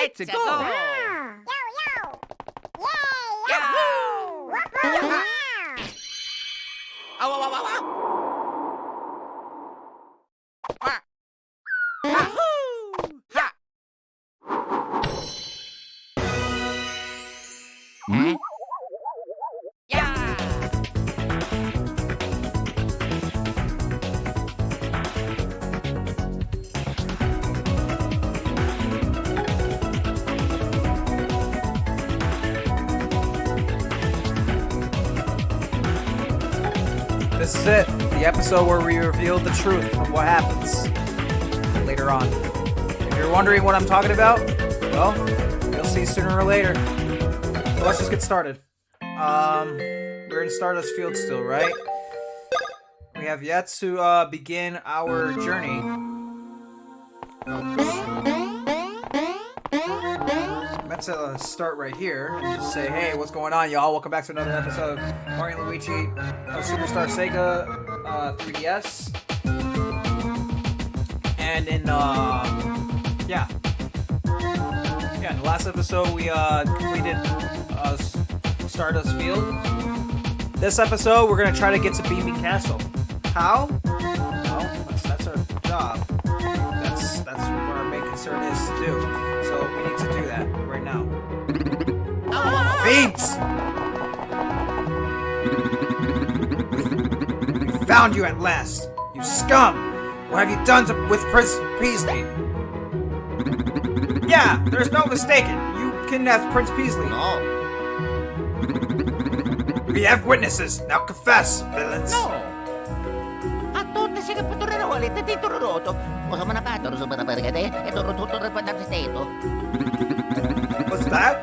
Let's go! Yo, yo! Yay! Yahoo! Woohoo! Ow, ow, ow, ow, ow. Ah. Yahoo! Ha! Hmm? Yeah! This is it, the episode where we reveal the truth of what happens later on. If you're wondering what I'm talking about, well, you'll see sooner or later. So let's just get started. We're in Stardust Field still, right? We have yet to begin our journey. I meant to start right here and just say, hey, what's going on, y'all? Welcome back to another episode of Mario and Luigi of Superstar Sega 3DS. And in, in the last episode, we completed Stardust Field. This episode, we're going to try to get to Beaming Castle. How? Well, that's our job. That's what our main concern is to do. So we need to do that right now. Fiends! We found you at last, you scum! What have you done with Prince Peasley? Yeah, there's no mistaking. You kidnapped Prince Peasley. No. We have witnesses. Now confess, villains. No. Atto na siya kaputuro ulit na dito roto. O sa manakato sa barbarigade, ito roto pa na dito. What's that?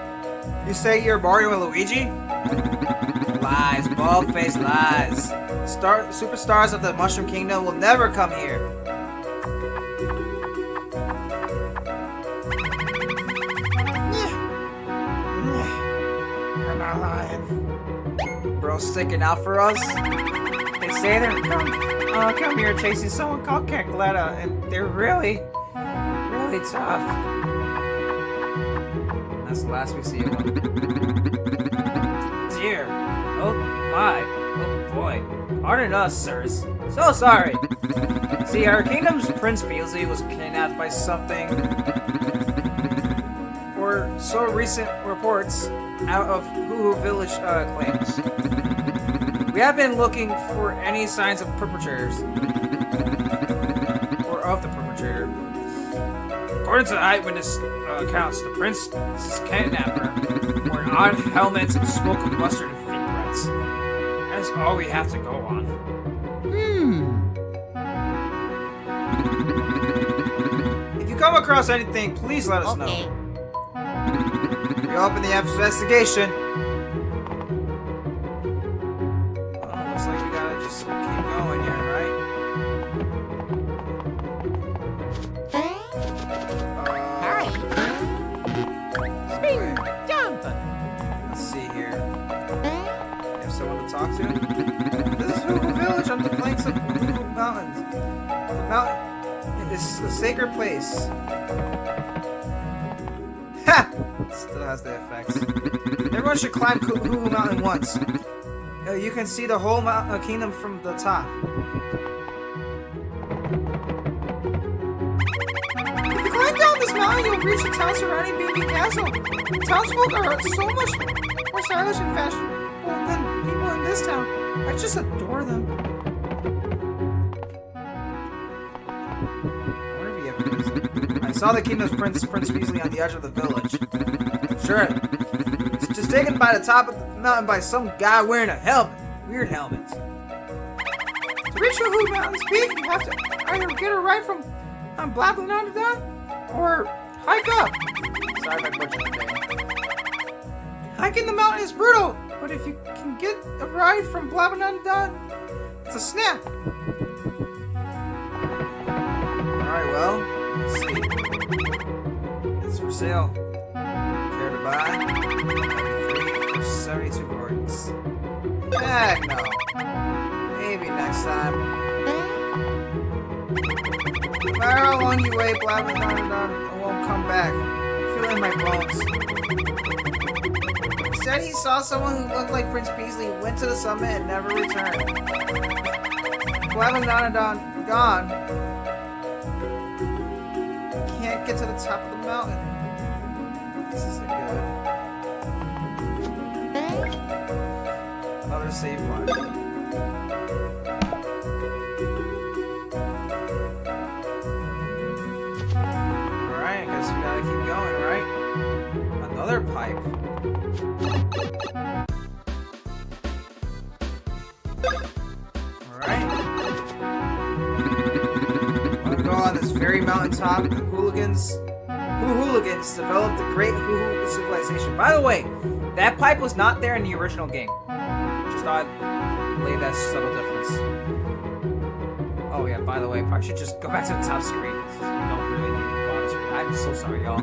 You say you're Mario and Luigi? Lies, bald-faced lies. Superstars of the Mushroom Kingdom will never come here. You're not lying. Bro, sticking out for us? They say they're come here chasing someone called Cackletta, and they're really tough. That's the last we see of them. Dear. Oh my. Oh boy. Pardon us, sirs. So sorry. See, our kingdom's Prince Peasley was kidnapped by something, or so recent reports out of Hoo Village claims. We have been looking for any signs of perpetrators, or of the perpetrator. According to the eyewitness accounts, the prince's kidnapper wore odd helmets and spoke of mustard and feet threats. That's all we have to go on. If you come across anything, please let us know. We open the investigation. Looks like we gotta just keep going here, right? Spin, jump. Let's see here. You have someone to talk to? This is Hoo Village on the flanks of Hoo Mountains. The mountain is a sacred place. Ha! Still has the effects. Everyone should climb Hoo Mountain once. You can see the whole kingdom from the top. If you climb down this mountain, you'll reach the town surrounding Beaming Castle. The townsfolk are so much more stylish and fashionable than people in this town. I just adore them. I wonder if he ever is. I saw the kingdom's Prince Peasley on the edge of the village. Sure. It's just taken by the top of the mountain by some guy wearing a helmet. Weird helmet. To reach the Hoo Mountain's peak, you have to either get a ride from Blablananda or hike up. Sorry if I butchered the name. Hiking the mountain is brutal, but if you can get a ride from Blablananda, it's a snap. Alright, well, let's see. It's for sale. Care to buy? 3 for 72 coins. Heck no. Maybe next time. No matter how long you wait, Blablananda won't come back. it in my bones. He said he saw someone who looked like Prince Beasley, went to the summit, and never returned. Gone. Can't get to the top of the mountain. This isn't good. Another save point. Alright, I guess we gotta keep going, right? Another pipe. Alright. I'm gonna go on this very mountaintop. The hooligans developed the great Hoo civilization. By the way, that pipe was not there in the original game. Just thought I'd lay that subtle difference. Oh yeah, by the way, I should just go back to the top screen. We don't really need the bottom screen. I'm so sorry, y'all.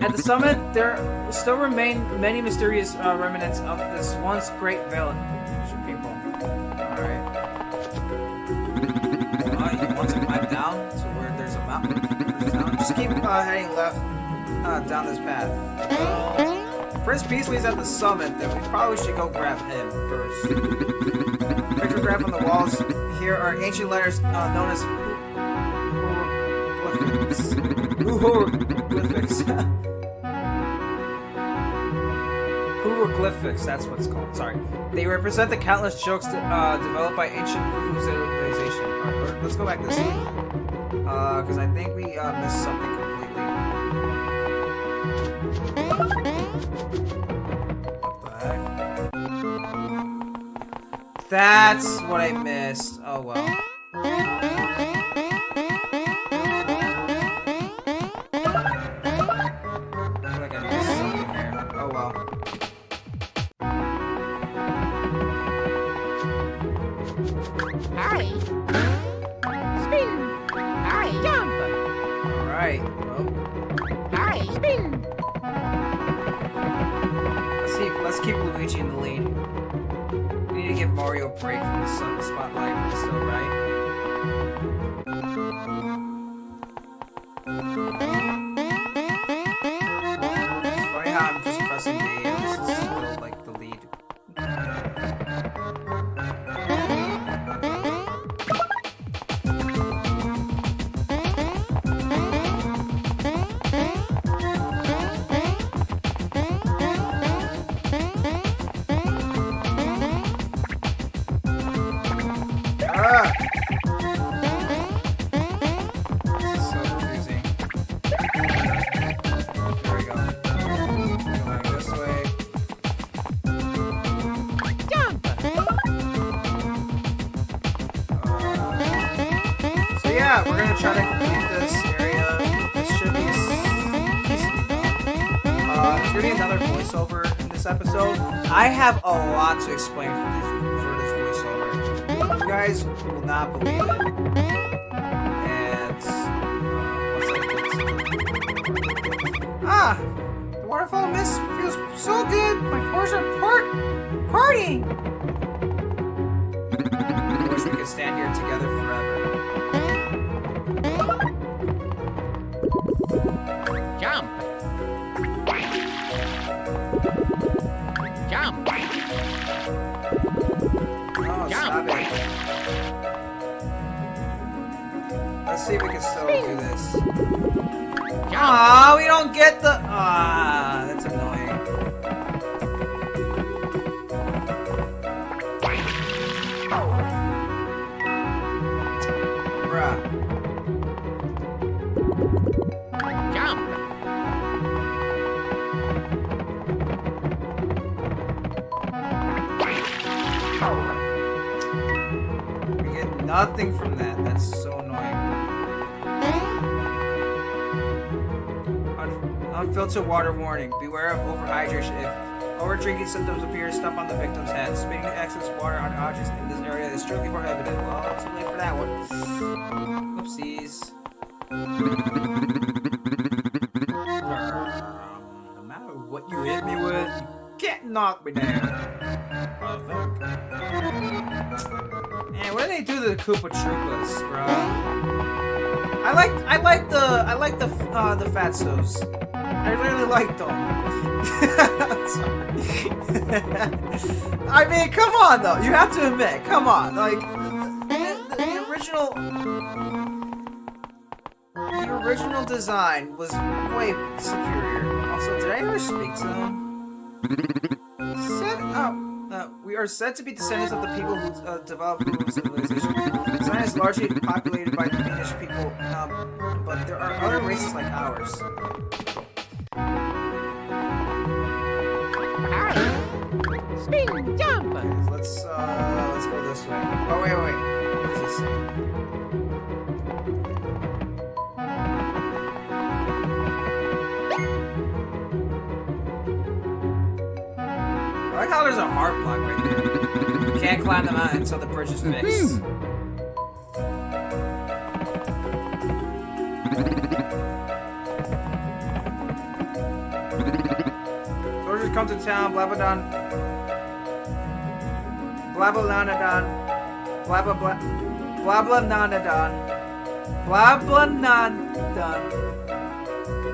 At the summit, there still remain many mysterious remnants of this once great village. People. Alright. You want to climb down to where there's a mountain? Just keep heading left down this path. Prince Beasley's at the summit, then we probably should go grab him first. Pictograph on the walls here are ancient letters known as hieroglyphics. Hieroglyphics, that's what it's called. Sorry. They represent the countless jokes developed by ancient civilization. Alright, let's go back this way. Because I think we missed something completely. What the heck? That's what I missed. Oh well. I feel like I missed something here. Oh well. Hurry. Spin. Hurry, jump. Alright. Well, Hurry, spin. let's keep Luigi in the lead. We need to give Mario a break from the spotlight still, right? It's funny how I'm just pressing D and this is still like the lead. This is so confusing. There we go. Going this way. Jump. So yeah, we're gonna try to complete this area. This should be there's gonna be another voiceover in this episode. I have a lot to explain for this voiceover. You guys will not believe it. And the waterfall mist feels so good. My pores are partying. I wish we could stand here together forever. Jump. Jump. Oh, stop it. Let's see if we can still do this. Ah, we don't get the. Ah, that's annoying. Bruh. Jump. We get nothing from that. That's so annoying. Unfiltered water warning. Beware of overhydration. If overdrinking symptoms appear, step on the victim's head. Spitting excess water on objects in this area is strictly prohibited. Well, it's too late for that one. Oopsies. No matter what you hit me with, you can't knock me down. I think. Man, what do they do to the Koopa Troopas, bro? I I like the fatsos. I really like them. I mean, come on though. You have to admit, come on, like the original design was way superior. Also, did I ever speak to them? We are said to be descendants of the people who developed Google civilization. The design is largely populated by the Danish people, but there are other races like ours. Spin, jump! Let's go this way. Oh, wait. What does this say? I like how there's a heart block right there. You can't climb the mountain until the bridge is fixed. Soldiers come to town, Blabladon. Blablanadon.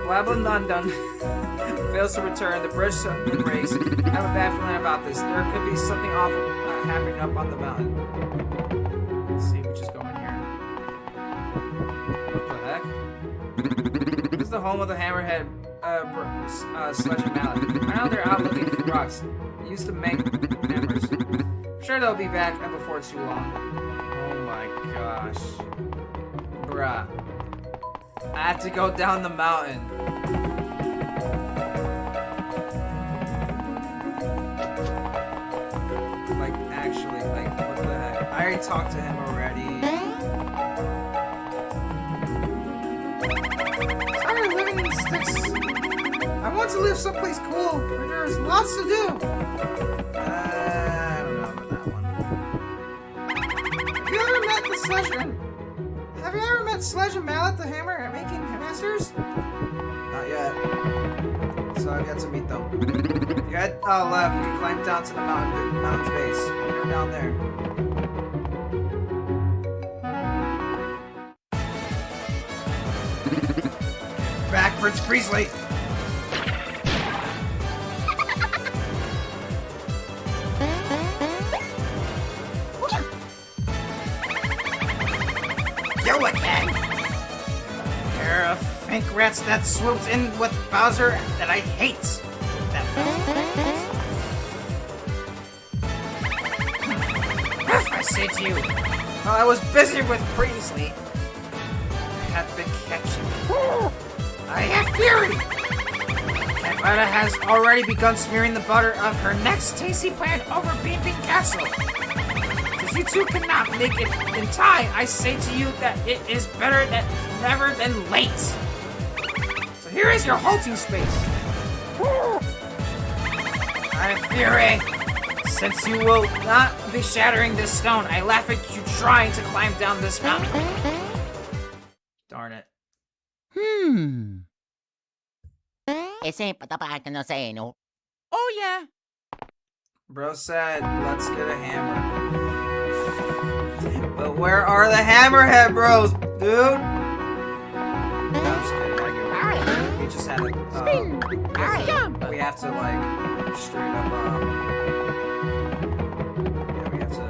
Blablanandon fails to return. The bridge and breaks. I have a bad feeling about this. There could be something awful happening up on the mountain. Let's see, we just go in here. What the heck? This is the home of the Hammerhead Sledge and Mallet. Right now they're out looking for rocks. They used to make hammers. I'm sure they'll be back before too long. Oh my gosh. Bruh. I have to go down the mountain. Like, actually, like, what the heck? I already talked to him already. Tired of living in sticks. I want to live someplace cool where there's lots to do. I don't know about that one. Have you ever met the Sledge and Mallet, the hammer making masters? Not yet. So I've yet to meet them. If you head left, you can climb down to the mountain's base. You're down there. Back, Prince Priestley! Kill it, gang! Pair of fink rats that swooped in with Bowser that I hate. I say to you, while I was busy with Priestley, I have been catching. I have fury! Canada has already begun smearing the butter of her next tasty plan over Bean Bean Castle. Since you two cannot make it in time, I say to you that it is better than never than late. So here is your halting space. I have fury. Since you will not be shattering this stone, I laugh at you trying to climb down this mountain. Darn it. Ese patapakan na sa eno. Oh, yeah. Bro said, let's get a hammer. But where are the hammerhead bros, dude? No, I'm just kidding. We just had a, we have to, like, straight up, yeah, we have to.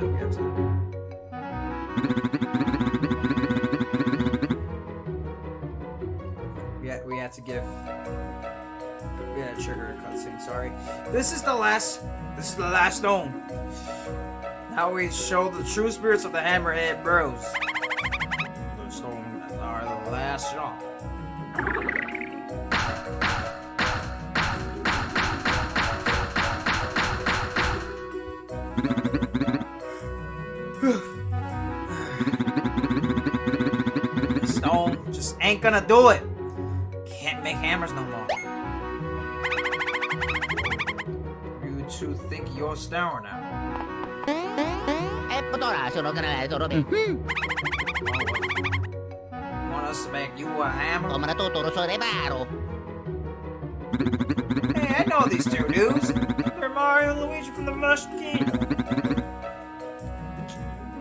We had to give. We had to trigger a cutscene. Sorry. This is the last stone. Now we show the true spirits of the Hammerhead Bros. The stone are the last stone. Stone just ain't gonna do it. Can't make hammers no more. You two think you're stone now. Want us to make you a hammer? Hey, I know these two dudes. They're Mario and Luigi from the Mushroom Kingdom.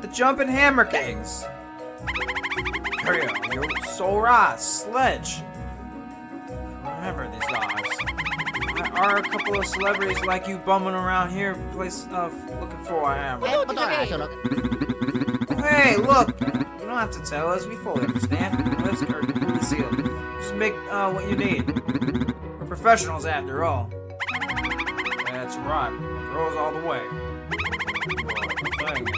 The Jumpin' Hammer Kings. Mario, you Sora, Sledge. Remember these guys. There are a couple of celebrities like you bumming around here, looking for a hammer. Hey, look! You don't have to tell us. We fully understand. Let's completely sealed. Just make what you need. We're professionals after all. That's right. Pros all the way. Well, the thing is,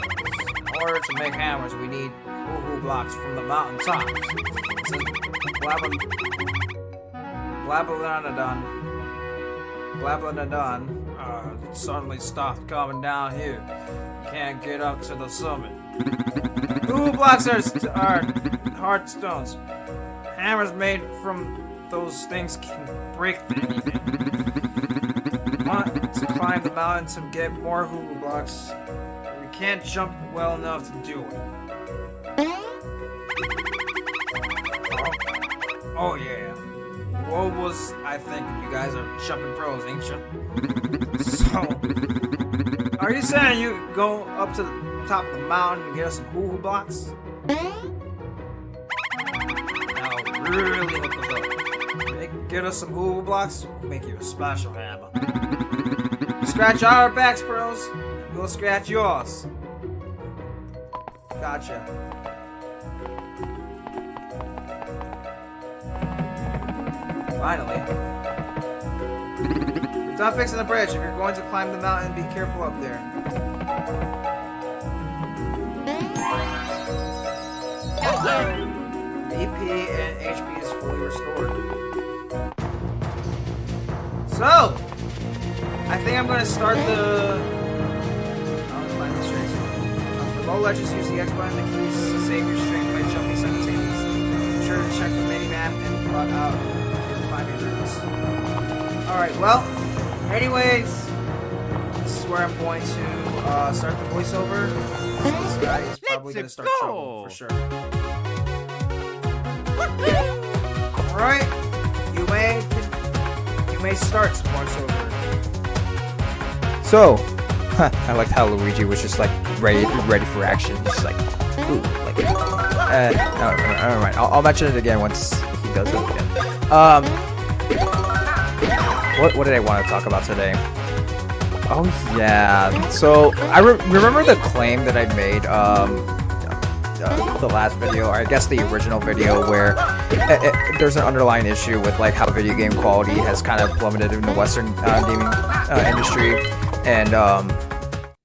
in order to make hammers, we need woo-hoo blocks from the mountaintops. So, Blablanadon suddenly stopped coming down here. Can't get up to the summit. Woo blocks are hard stones. Hammers made from those things can break anything. Want to climb the mountain to get more woo blocks? We can't jump well enough to do it. Oh yeah. What was I thinking? You guys are jumping pros, ain't you? So, are you saying you go up to the top of the mountain and get us some woo blocks? Now really hook us up. Get us some woo blocks, we'll make you a special hammer. Scratch our backs, bros. We'll scratch yours. Gotcha. Finally. We're done fixing the bridge. If you're going to climb the mountain, be careful up there. BP and HP is fully restored. So, I think I'm going to start the... I'll climb the stairs. For low ledges, use the X button and the keys to save your strength by jumping simultaneously. Be sure to check the mini-map and plot out your climbing routes. Alright, well, anyways, this is where I'm going to start the voiceover. So this guy is probably going to start trouble, for sure. Alright, you may start the voiceover. So, I liked how Luigi was just like ready for action, just like, ooh, like. No, never mind. I'll mention it again once he does it again. What did I want to talk about today? Oh yeah. So I remember the claim that I made the last video, or I guess the original video, where there's an underlying issue with like how video game quality has kind of plummeted in the Western gaming industry, and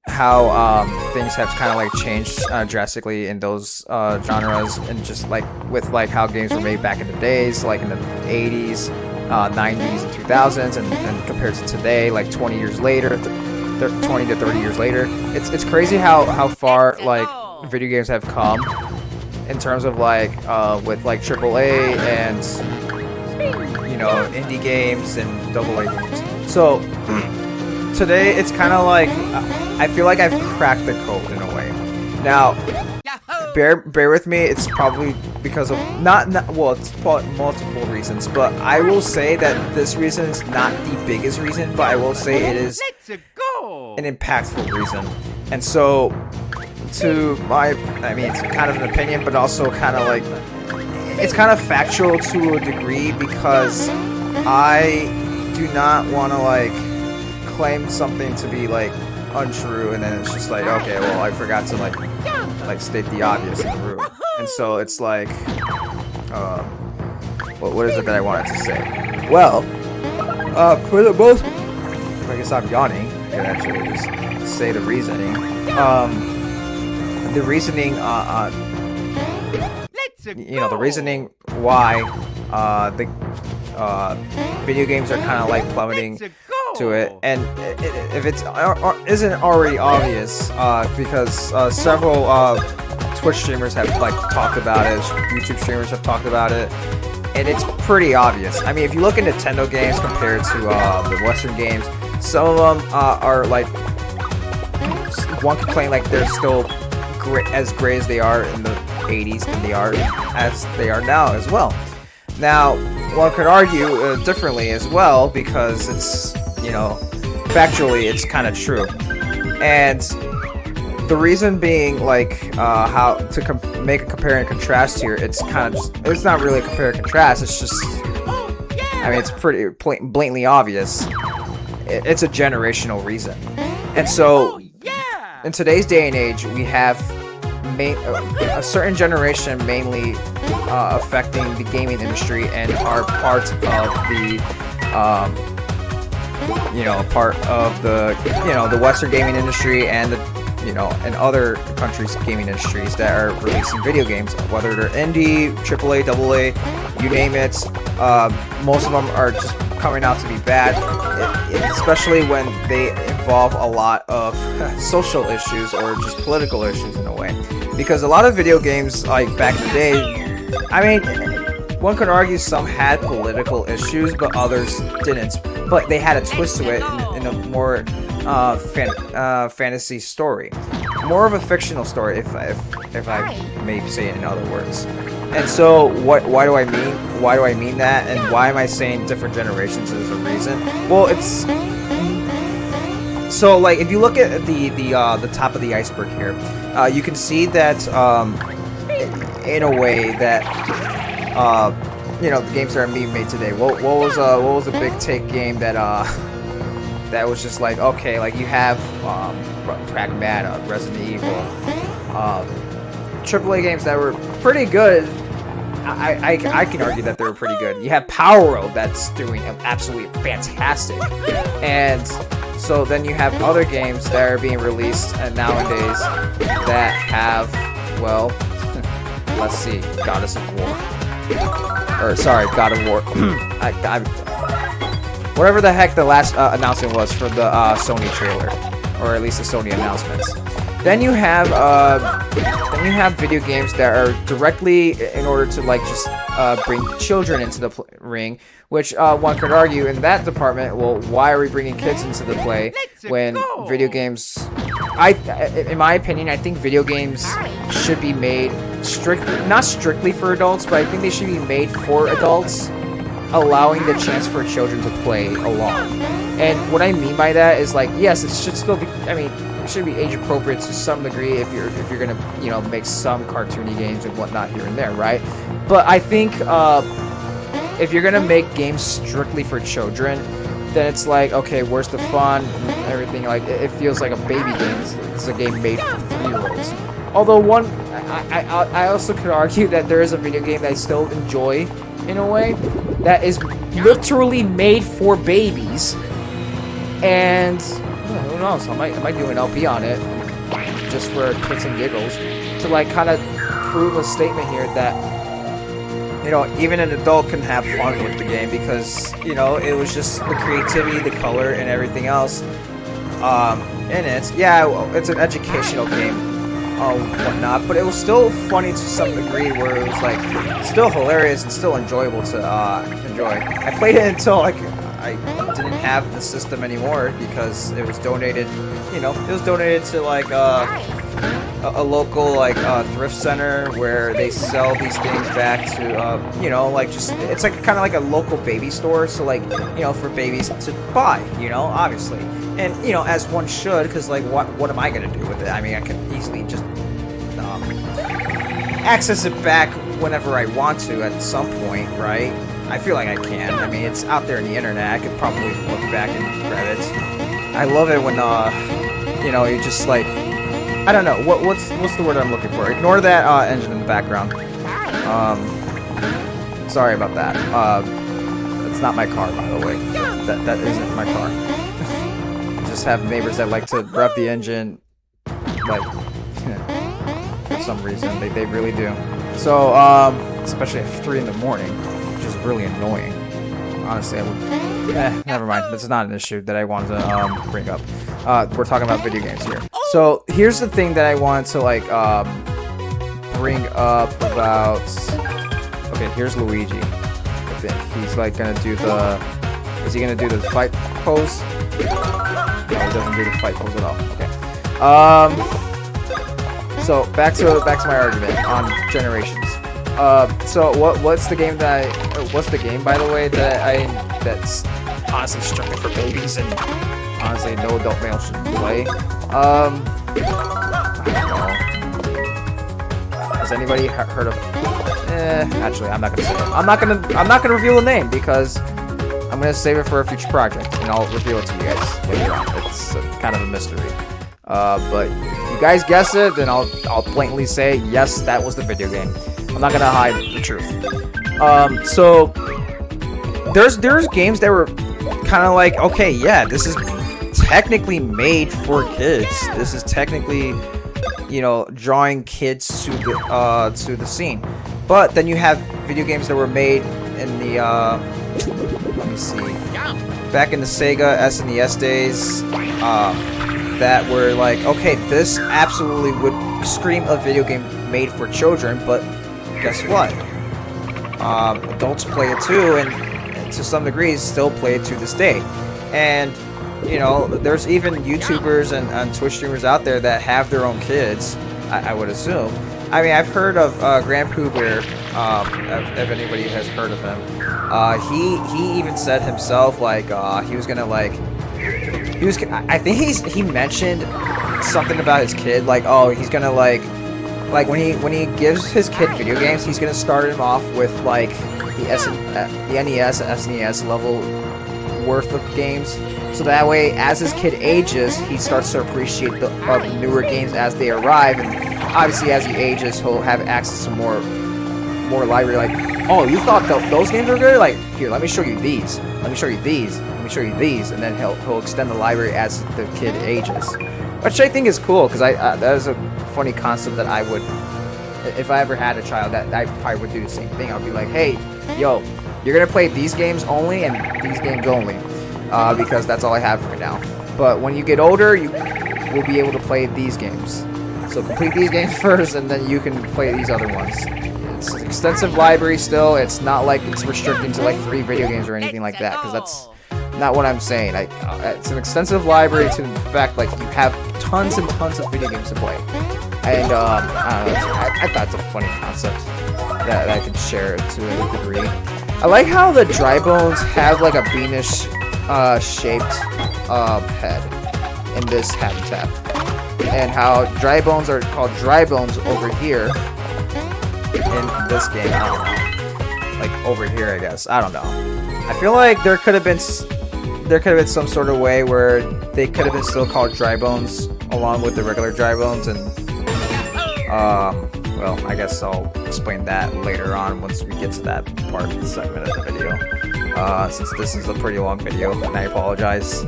how things have kind of like changed drastically in those genres, and just like with like how games were made back in the days, like in the 80s, 90s, and 2000s, and compared to today, like 20 years later, 20 to 30 years later. It's crazy how far like video games have come in terms of like with like AAA and, you know, indie games and AA games. So today it's kind of like I feel like I've cracked the code in a way. Now, bear with me. It's probably because of well, it's multiple reasons, but I will say that this reason is not the biggest reason, but I will say it is an impactful reason. And so, I mean, it's kind of an opinion, but also kind of like, it's kind of factual to a degree, because I do not want to like claim something to be like untrue, and then it's just like, okay, well, I forgot to like state the obvious in the room. And so it's like, what is it that I wanted to say? Well, for the most, if I can stop yawning, I can actually just say the reasoning. The reasoning, you know, the reasoning why the video games are kind of like plummeting to it, and if it isn't already obvious, because several Twitch streamers have like talked about it, YouTube streamers have talked about it, and it's pretty obvious. I mean, if you look at Nintendo games compared to the Western games, some of them are like, one could claim like they're still as great as they are in the 80s than they are as they are now as well. Now, one could argue differently as well, because it's, you know, factually it's kind of true. And The reason being, like, how to make a compare and contrast here, it's kind of just, it's not really a compare and contrast, it's just, I mean, it's pretty blatantly obvious. It's a generational reason. And so, in today's day and age, we have a certain generation mainly affecting the gaming industry and are part of the, part of the, the Western gaming industry and the, and other countries' gaming industries that are releasing video games, whether they're indie, AAA, AA, you name it. Most of them are just coming out to be bad, especially when they involve a lot of social issues or just political issues in a way. Because a lot of video games, like back in the day, I mean, one could argue some had political issues, but others didn't. But they had a twist to it in a more fantasy story, more of a fictional story, if I may say it in other words. And so, why do I mean that, and why am I saying different generations is a reason? Well, it's so, like, if you look at the top of the iceberg here, you can see that in a way that the games that are being made today. What was a big take game that that was just like, okay, like you have Pragmata, Resident Evil, AAA games that were pretty good. I can argue that they were pretty good. You have Power World that's doing absolutely fantastic, and so then you have other games that are being released and nowadays that have, well, let's see, Goddess of War, or sorry, God of War. Whatever the heck the last announcement was for the Sony trailer, or at least the Sony announcements. Then you have video games that are directly in order to like just bring children into the ring, which one could argue in that department. Well, why are we bringing kids into the play when video games? In my opinion, I think video games should be made not strictly for adults, but I think they should be made for adults, allowing the chance for children to play along. And what I mean by that is, like, yes, it should still be, I mean, it should be age appropriate to some degree if you're gonna, make some cartoony games and whatnot here and there, right? But I think if you're gonna make games strictly for children, then it's like, okay, where's the fun and everything? Like, it feels like a baby game. It's a game made for 3-year-olds. Although I also could argue that there is a video game that I still enjoy in a way that is literally made for babies, and who knows, I might do an LP on it just for kicks and giggles to like kind of prove a statement here that even an adult can have fun with the game, because it was just the creativity, the color, and everything else in it. Yeah, it's an educational game, whatnot, but it was still funny to some degree, where it was like still hilarious and still enjoyable to enjoy. I played it until like I didn't have the system anymore because it was donated. It was donated to like a local like thrift center where they sell these things back to like just it's like kind of like a local baby store. So like for babies to buy, obviously. And, as one should, because, like, what am I going to do with it? I mean, I can easily just access it back whenever I want to at some point, right? I feel like I can. I mean, it's out there in the internet. I could probably look back and grab it. I love it when, you just, like, I don't know. What's the word I'm looking for? Ignore that engine in the background. Sorry about that. It's not my car, by the way. That isn't my car. Just have neighbors that like to rev the engine, like, for some reason. They really do. So, especially at 3 in the morning, which is really annoying. Honestly, I would... never mind. This is not an issue that I wanted to bring up. We're talking about video games here. So, here's the thing that I wanted to, like, bring up about... Okay, here's Luigi. I think he's, like, gonna do the... Is he gonna do the fight pose? No, he doesn't do the fight pose at all. Okay. So back to my argument on generations. So what's the game what's the game, by the way, that's honestly strictly for babies and honestly no adult male should play? Has anybody heard of? Actually, I'm not gonna say it. I'm not gonna reveal the name because I'm gonna save it for a future project, and I'll reveal it to you guys later on. It's kind of a mystery. But if you guys guess it, then I'll blatantly say yes, that was the video game. I'm not gonna hide the truth. So there's games that were kind of like, okay, yeah, this is technically made for kids. This is technically, you know, drawing kids to the scene. But then you have video games that were made in the let me see, back in the Sega SNES days, that were like, okay, this absolutely would scream a video game made for children, but guess what? Adults play it too, and to some degree still play it to this day. And you know, there's even YouTubers and Twitch streamers out there that have their own kids, I would assume. I mean, I've heard of Grand Pooh Bear, if anybody has heard of him. He even said himself, like, he was gonna, like, I think he mentioned something about his kid, like, oh, he's gonna, like when he gives his kid video games, he's gonna start him off with, like, the NES and SNES level worth of games. So that way, as his kid ages, he starts to appreciate the newer games as they arrive, and obviously as he ages, he'll have access to more library. Like, oh, you thought those games were good? Like, here, let me show you these. Let me show you these. Let me show you these, and then he'll extend the library as the kid ages, which I think is cool because that is a funny concept that I would, if I ever had a child, that I probably would do the same thing. I would be like, hey, yo, you're gonna play these games only and these games only. Because that's all I have right now. But when you get older, you will be able to play these games. So complete these games first, and then you can play these other ones. It's an extensive library still. It's not like it's restricting to like 3 video games or anything like that, because that's not what I'm saying. It's an extensive library to the fact like you have tons and tons of video games to play. And I don't know, I thought it's a funny concept that I can share to a degree. I like how the dry bones have like a beanish shaped head in this habitat, and how dry bones are called dry bones over here in this game. I don't know, like over here, I guess. I don't know. I feel like there could have been some sort of way where they could have been still called dry bones along with the regular dry bones, and well, I guess I'll explain that later on once we get to that part of the segment of the video. Since this is a pretty long video, and I apologize.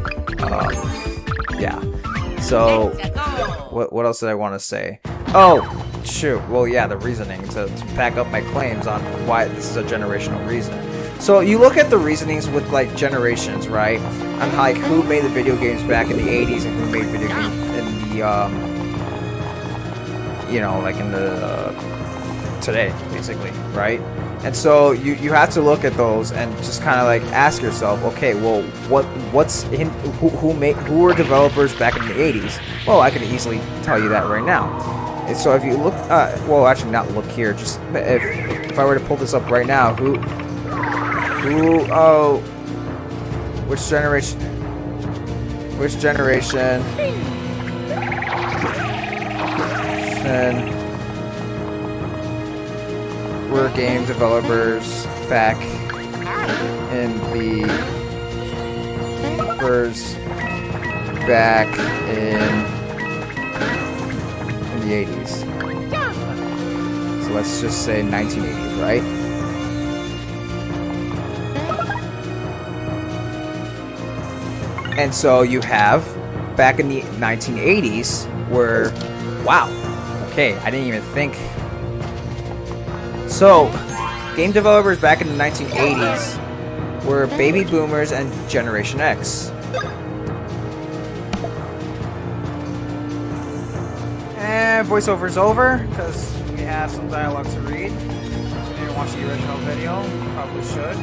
Yeah. So, what else did I want to say? Oh, shoot. Well, yeah, the reasoning to back up my claims on why this is a generational reason. So you look at the reasonings with like generations, right? On like who made the video games back in the 80s and who made video games in the you know, like in the today, basically, right? And so you have to look at those and just kind of like ask yourself, okay, well, who were developers back in the 80s? Well, I can easily tell you that right now. And so if you look, well, actually not look here, just if I were to pull this up right now, which generation were game developers back in the in the 80s. So let's just say 1980s, right? And so you have back in the 1980s where, wow, okay, I didn't even think. So, game developers back in the 1980s were baby boomers and Generation X. And voiceover's over, because we have some dialogue to read. If you didn't watch the original video, you probably should.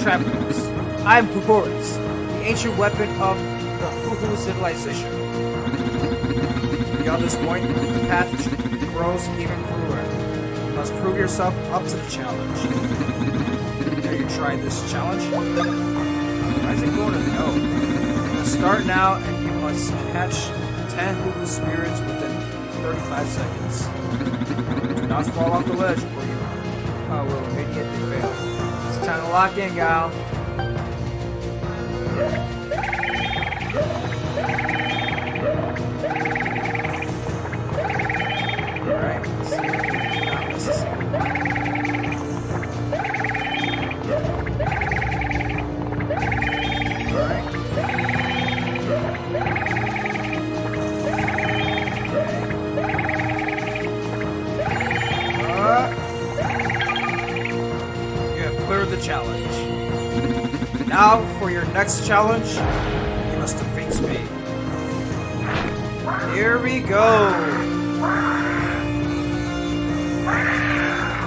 Travelers. I am Puporis, the ancient weapon of the Huhu civilization. Beyond this point, the path grows even crueler. You must prove yourself up to the challenge. Dare you try this challenge? Why is it going to no? You must start now, and you must catch 10 Hoogle spirits within 35 seconds. Do not fall off the ledge or you will immediately fail. It's time to lock in, gal. Alright, let's see. This is... Alright. You have cleared the challenge. Now, for your next challenge, you must defeat me. Here we go.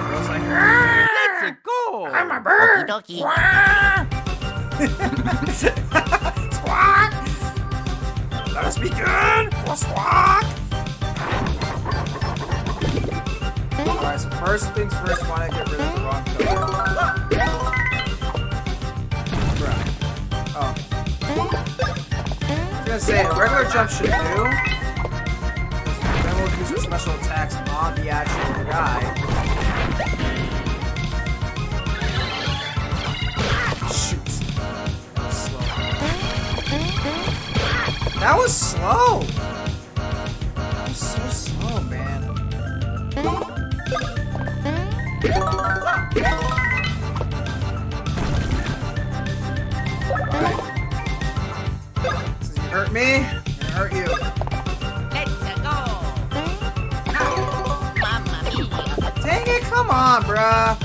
Girl's like, Let's go. I'm a bird. Okie Squawk! Let us begin! Squawk! Alright, so first things first, want to get rid of the wrong color. Right. Oh. I was gonna say, a regular jump should do. Then we'll use our special attacks on the actual guy. Shoot. That was slow. That was so slow, man. Alright. So you hurt me, I hurt you. Let's go. Mamma mia. Dang it, come on, bruh.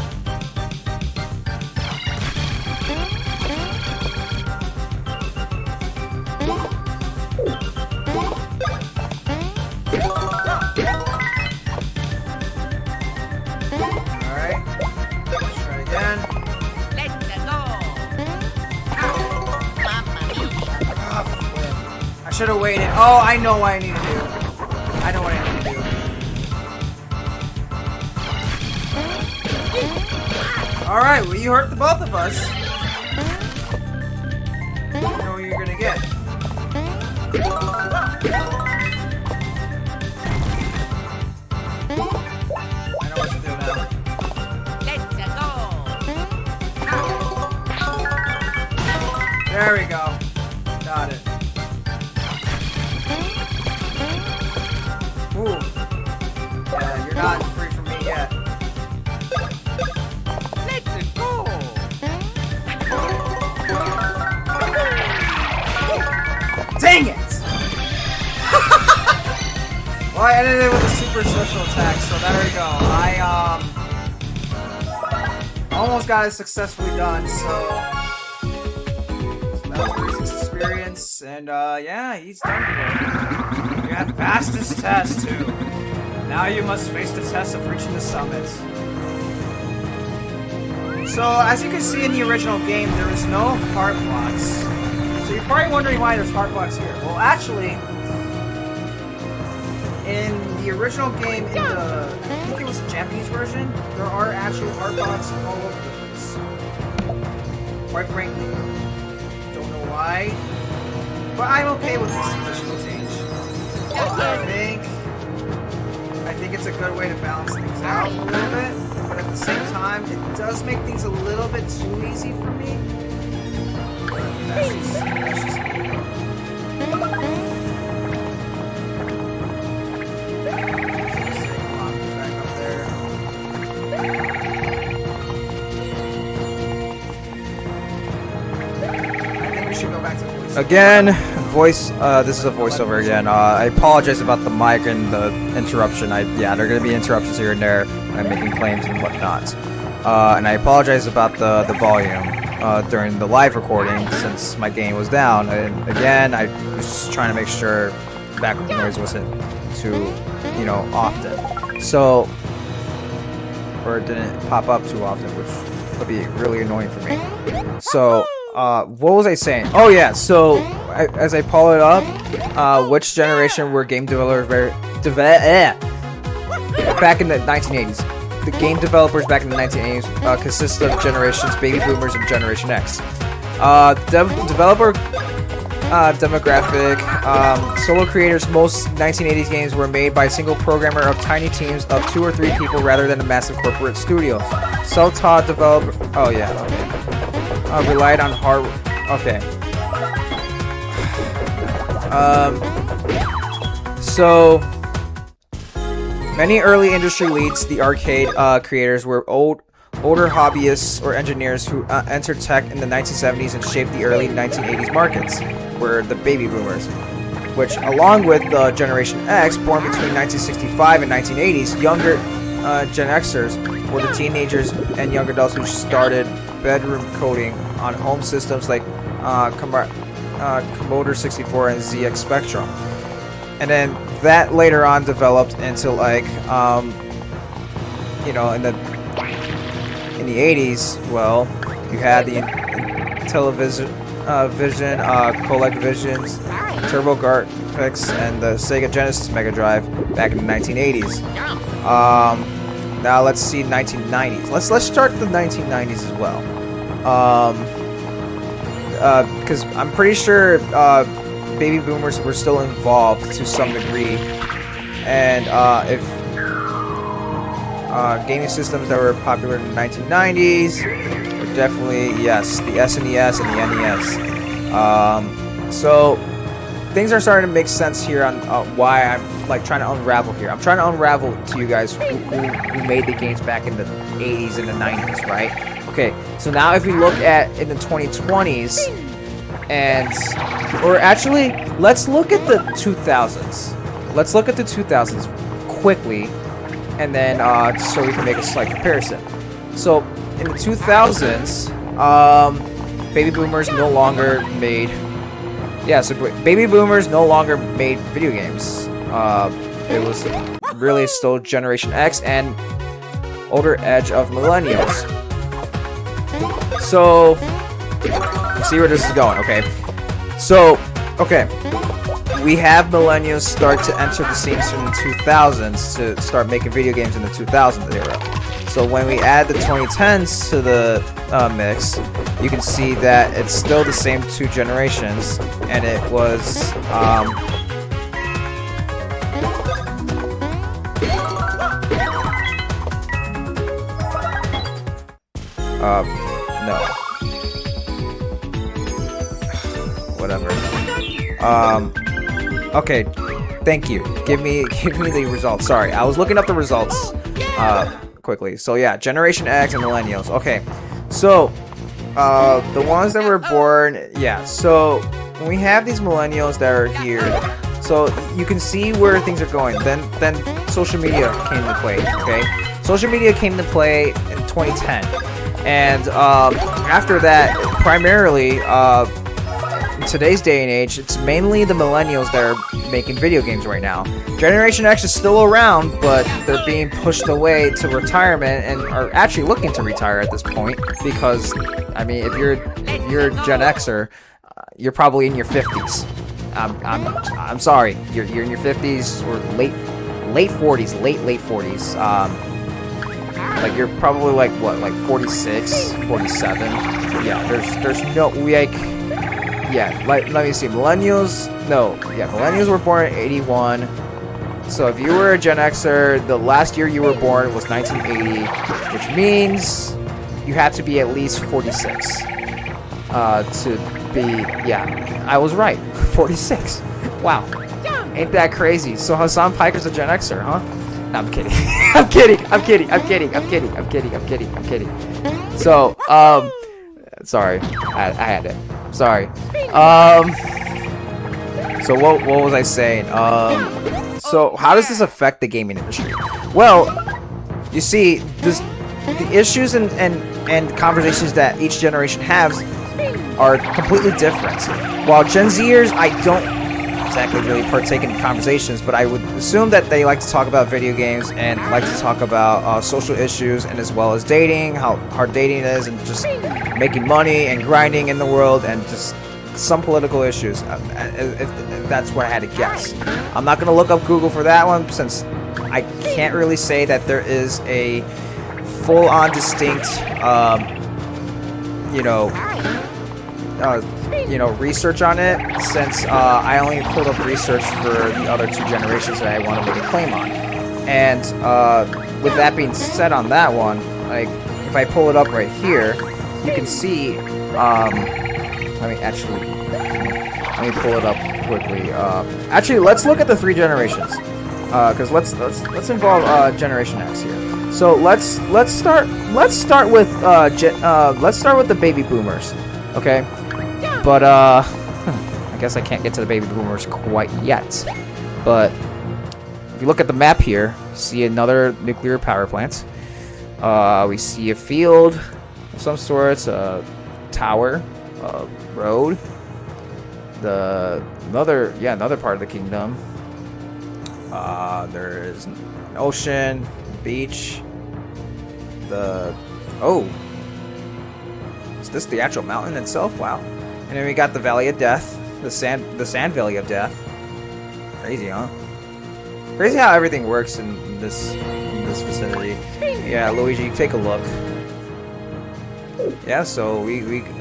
Alright. Let's try it again. Let's go. Mamma mia. Oh, flip. I should have waited. Oh, I know what I need to do. I know what I need to do. Alright, well, you hurt the both of us. You know what you're gonna get. I know what to do now. Let's go. There we go. Got it. Ooh. Yeah, you're not free from me yet. Let's go. Dang it! Well, I ended it with a super special attack, so there we go. I almost got it successfully done, so that was 36 experience, and yeah, he's done for it. You have passed this test too. Now you must face the test of reaching the summit. So, as you can see in the original game, there is no heart blocks. So you're probably wondering why there's heart blocks here. Well, actually, in the original game, in the, I think it was the Japanese version, there are actual heart blocks all over the place. Quite frankly, don't know why, but I'm okay with this additional change. I think it's a good way to balance things out a little bit, but at the same time, it does make things a little bit too easy for me. That's just me. Back up there. I think we should go back to the voice. Again, this is a voiceover again. I apologize about the mic and the interruption. Yeah, there are going to be interruptions here and there. I'm making claims and whatnot. And I apologize about the volume during the live recording since my gain was down. And again, I was just trying to make sure background noise wasn't too, often. So, or it didn't pop up too often, which would be really annoying for me. So, what was I saying? Oh yeah, so as I pull it up, which generation were game developers back in the 1980s? The game developers back in the 1980s consisted of generations Baby Boomers and Generation X. Developer demographic. Solo creators. Most 1980s games were made by a single programmer of tiny teams of 2 or 3 people rather than a massive corporate studio. Self-taught developer. Oh yeah. Okay. Relied on hard. Okay. So many early industry leads, the arcade creators, were older hobbyists or engineers who entered tech in the 1970s and shaped the early 1980s markets, were the baby boomers, which, along with the Generation X, born between 1965 and 1980s, younger Gen Xers were the teenagers and young adults who started bedroom coding on home systems like Commodore 64 and ZX Spectrum. And then that later on developed into like, you know, in the 80s, well, you had the television, Vision, ColecoVisions, TurboGrafx, and the Sega Genesis Mega Drive back in the 1980s. Now let's see 1990s. Let's start the 1990s as well. Because I'm pretty sure baby boomers were still involved to some degree, and if gaming systems that were popular in the 1990s were definitely, yes, the SNES and the NES. So things are starting to make sense here on why I'm like trying to unravel here. I'm trying to unravel to you guys who made the games back in the 80s and the 90s, right? Okay, so now if we look at in the 2020s, or actually, let's look at the 2000s. Let's look at the 2000s quickly, and then so we can make a slight comparison. So in the 2000s, baby boomers no longer made. Yeah, so baby boomers no longer made video games. It was really still Generation X and older edge of millennials. So, see where this is going, okay? So, okay, we have millennials start to enter the scenes from the 2000s to start making video games in the 2000s era. So when we add the 2010s to the mix, you can see that it's still the same 2 generations, and it was no. Whatever. Okay. Thank you. Give me the results. Sorry, I was looking up the results quickly. So yeah, Generation X and Millennials. Okay. So the ones that were born, yeah. So when we have these Millennials that are here, so you can see where things are going. Then social media came to play. Okay. Social media came to play in 2010. And after that, primarily, in today's day and age, it's mainly the millennials that are making video games right now. Generation X is still around, but they're being pushed away to retirement and are actually looking to retire at this point because, I mean, if you're a Gen Xer, you're probably in your 50s. I'm sorry, you're in your 50s or late 40s, late 40s. Like you're probably like what, like 46, 47. Yeah, there's no like, yeah, like let me see, millennials. No, yeah, millennials were born in 81. So if you were a Gen Xer, the last year you were born was 1980, which means you have to be at least 46 to be. Yeah, I was right, 46. Wow, ain't that crazy? So Hassan Piker's a Gen Xer, huh? No, I'm kidding. I'm kidding. So, sorry, I had it. Sorry. So what was I saying? So how does this affect the gaming industry? Well, you see, the issues and conversations that each generation has are completely different. While Gen Zers, I don't exactly really partake in conversations, but I would assume that they like to talk about video games and like to talk about social issues, and as well as dating, how hard dating is, and just making money and grinding in the world, and just some political issues. If that's what I had to guess. I'm not gonna look up Google for that one since I can't really say that there is a full-on distinct, you know, you know, research on it, since I only pulled up research for the other 2 generations that I wanted to claim on. And with that being said on that one, like, if I pull it up right here, you can see, let me pull it up quickly. Actually, let's look at the 3 generations, because let's involve Generation X here. So let's start with the baby boomers, okay? But I guess I can't get to the baby boomers quite yet. But if you look at the map here, you see another nuclear power plant. We see a field of some sort, a tower, a road, another part of the kingdom. There is an ocean, beach. Is this the actual mountain itself? Wow. And then we got the Valley of Death, the sand Valley of Death. Crazy, huh? Crazy how everything works in this vicinity. Yeah, Luigi, take a look. Yeah, so we can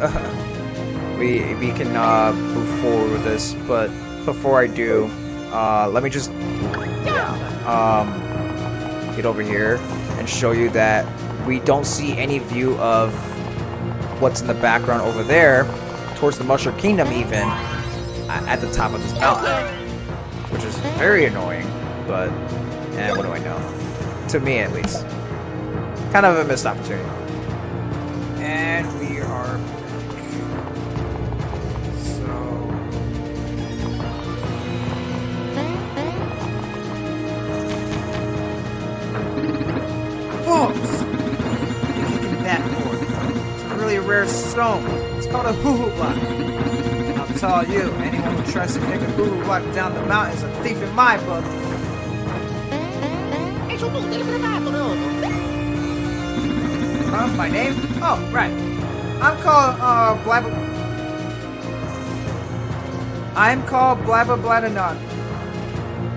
move forward with this, but before I do, let me just get over here and show you that we don't see any view of what's in the background over there, towards the Mushroom Kingdom even, at the top of this mountain, which is very annoying, but what do I know? To me, at least. Kind of a missed opportunity. And we are back. Folks! That for it's a really rare stone. It's called a hoo-hoo block. And I'll tell you, anyone who tries to pick a hoo-hoo block down the mountain is a thief in my book. My name? Oh, right. I'm called Blabla-Bladanon.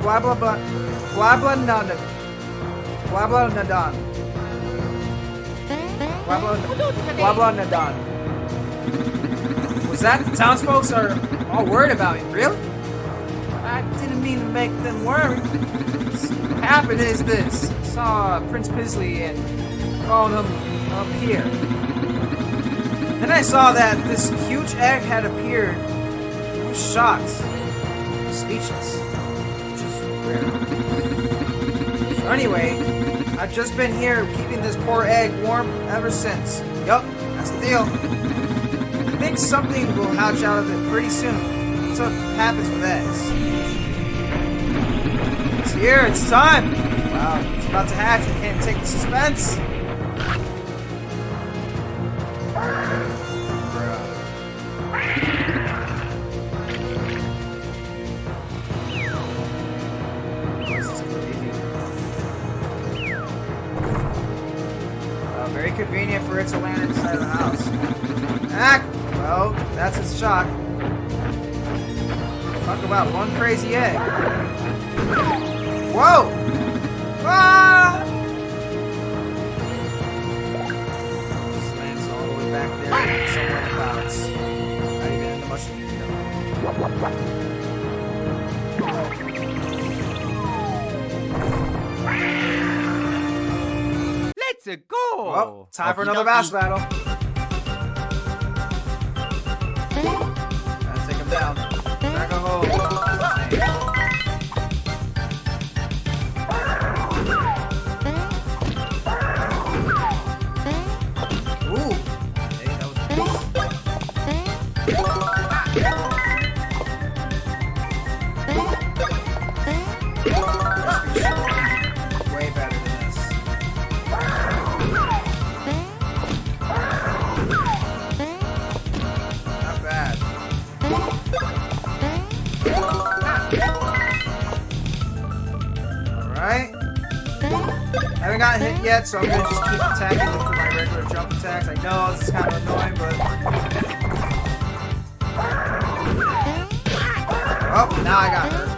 Blabla-Nadon. Blabla-Nadon. Was that the townsfolk are all worried about me? Really? I didn't mean to make them worry. What happened is this. I saw Prince Pisley and followed him up here. Then I saw that this huge egg had appeared. I was shocked. Speechless. Which is weird. So anyway, I've just been here keeping this poor egg warm ever since. Yup, that's the deal. I think something will hatch out of it pretty soon. That's what happens with eggs. It's here, it's time! Wow, it's about to hatch, I can't take the suspense. Very convenient for it to land inside the house. Well, that's its shock. Talk about one crazy egg. Whoa! Ah! This lands all the way back there, somewhere in the clouds. Not even in the Mushroom Kingdom. Let's go! Well, time for another boss battle. Gotta take him down. Back a hole. Ooh. Hey, that was way better than this. Not bad. Alright. Haven't gotten hit yet, so I'm gonna just keep attacking with my regular jump attacks. I know this is kind of annoying, but... Oh, now I got hurt.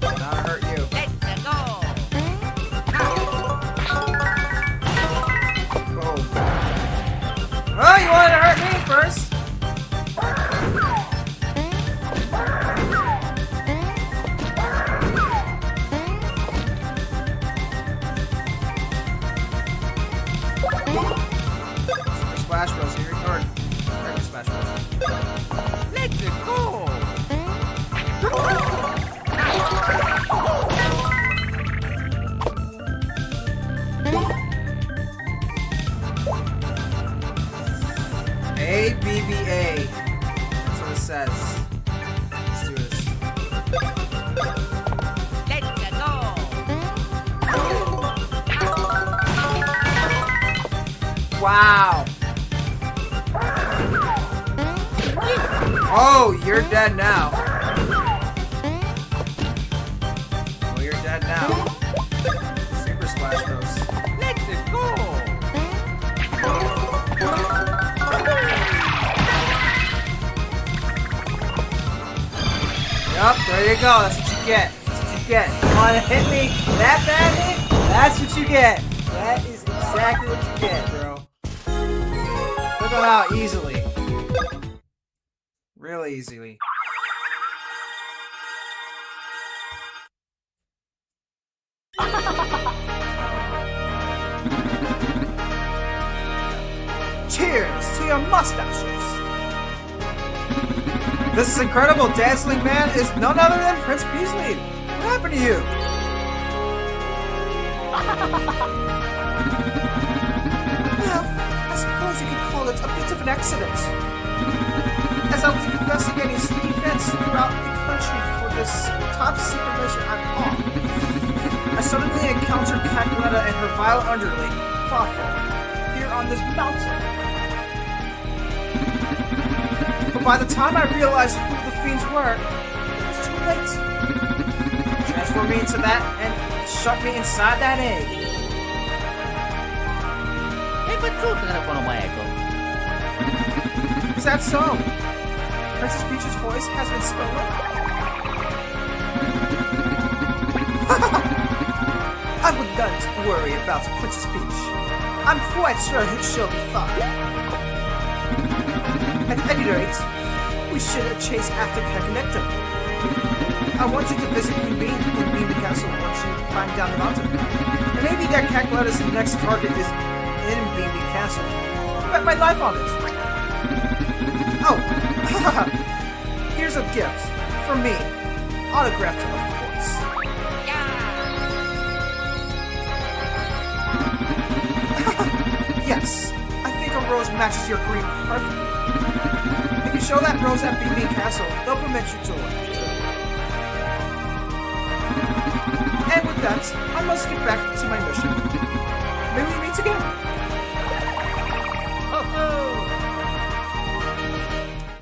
Now I hurt you. Let's go! Boom. or regular Smash Bros. Let's go! A, B, B, A. That's what it says. Let's do this. Let's go! Wow. Oh, you're dead now. Oh, you're dead now. Super Splash Bros. Let's go! Yup, there you go. That's what you get. That's what you get. You wanna hit me that badly? That's what you get. That is exactly what you get, bro. Took him out easily. Really easily. Cheers to your mustaches. This is incredible. Dazzling Man is none other than Prince Beasley. What happened to you? Well, I suppose you could call it a bit of an accident. As I was investigating events throughout the country for this top secret mission I'm on, I suddenly encountered Cackletta and her vile underling, Fawful, here on this mountain. But by the time I realized who the fiends were, it was too late. Transformed me into that and shut me inside that egg. Is that so? Princess Peach's voice has been stolen? I wouldn't worry about Princess Peach. I'm quite sure she'll be fine. At any rate, we should chase after Cackletta. I want you to visit me in Beamy Castle once you climb down the mountain. And maybe that Cackletta's next target is in Beamy Castle. Bet my life on it. Oh, here's a gift from me. Autographed, of course. Yes, I think a rose matches your green perfectly. If you show that rose at BB Castle, they'll permit you to learn. And with that, I must get back to my mission. Maybe we meet again.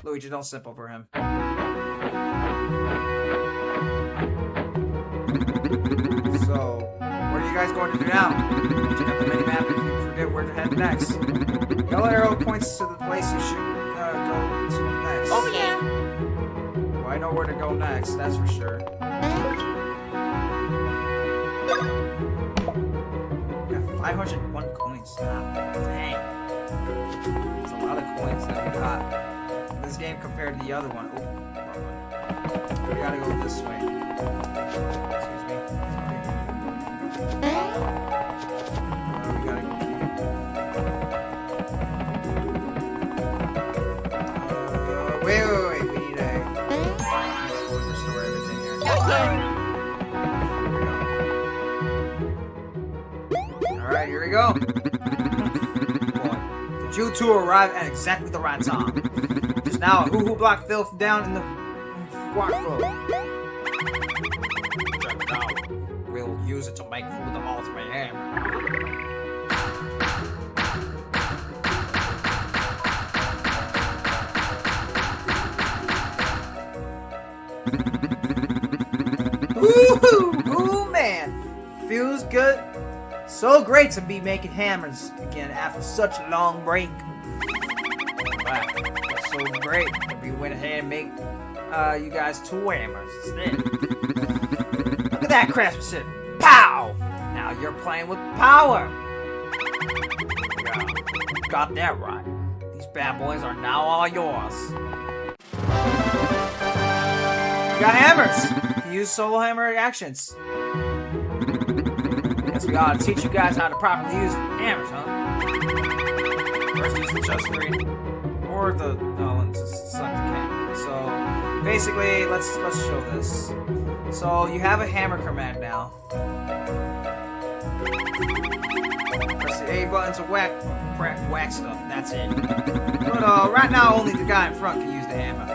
Luigi, don't simp over him. So, what are you guys going to do now? Check out the mini-map if you forget where to head next. Yellow arrow points to the place you should go to next. Oh yeah! Well, I know where to go next, that's for sure. We got 501 coins now. Dang. That's a lot of coins that we got in this game compared to the other one. Oh, wrong one. We gotta go this way. Excuse me. Sorry. We gotta go here. Wait. We need a fully restore everything here. Alright, here we go. Did you two arrive at exactly the right time? Just now, a hoo-hoo block fell down in the rock flow. Check it out. We'll use it to make food the ultimate hammer. Ooh, man. Feels good. So great to be making hammers again after such a long break. Wow, that's so great that we went ahead and made you guys 2 hammers instead. Look at that craftsmanship. Pow! Now you're playing with power. Yeah, got that right. These bad boys are now all yours. You got hammers. You use solo hammer actions. Guess we gotta teach you guys how to properly use hammers, huh? First use the chest 3. work the select the camera. So basically, let's show this. So you have a hammer command now. Press the A button to whack stuff. That's it. But right now, only the guy in front can use the hammer.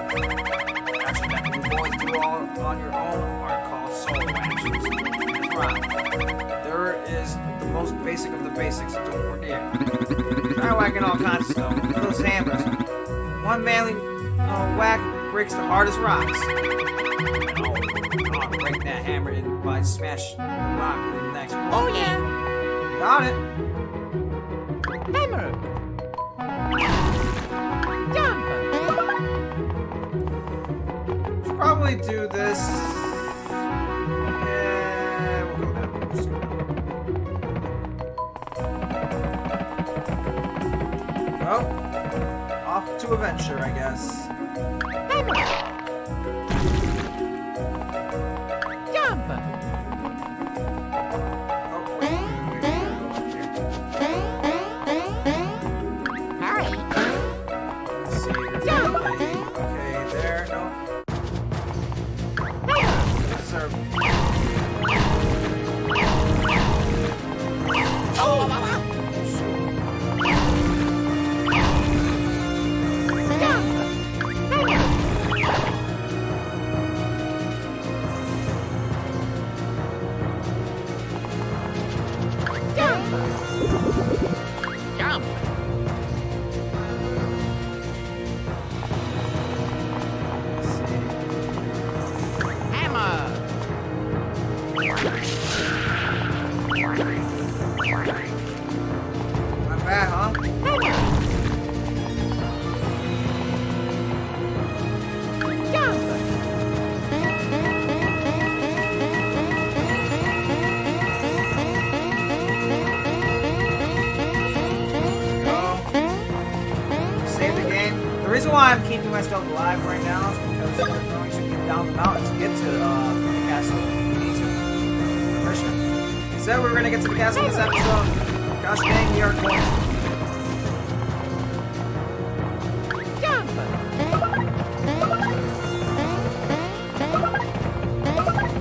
Action that you boys do all on your own are called solo actions. That's right. There is the most basic of the basics. Don't forget. Try whacking all kinds of stuff. Those hammers. One manly whack breaks the hardest rocks. I'll break that hammer in by smashing the rock in the next one. Oh yeah. You got it. Hammer. Jump. Should probably do this. Yeah, we'll go down. Just go down. Well, off to adventure, I guess. Hammer. Jump. Oh, wait. Hurry. Let's see. There's nothing. Okay, there. No. These are. Jump. Let's see. Hammer. Not bad, huh? Save the game. The reason why I'm keeping myself alive right now is because we're going to get down the mountain to get to the castle. We need to. For sure. We said we were going to get to the castle this episode. Gosh dang, we are going to.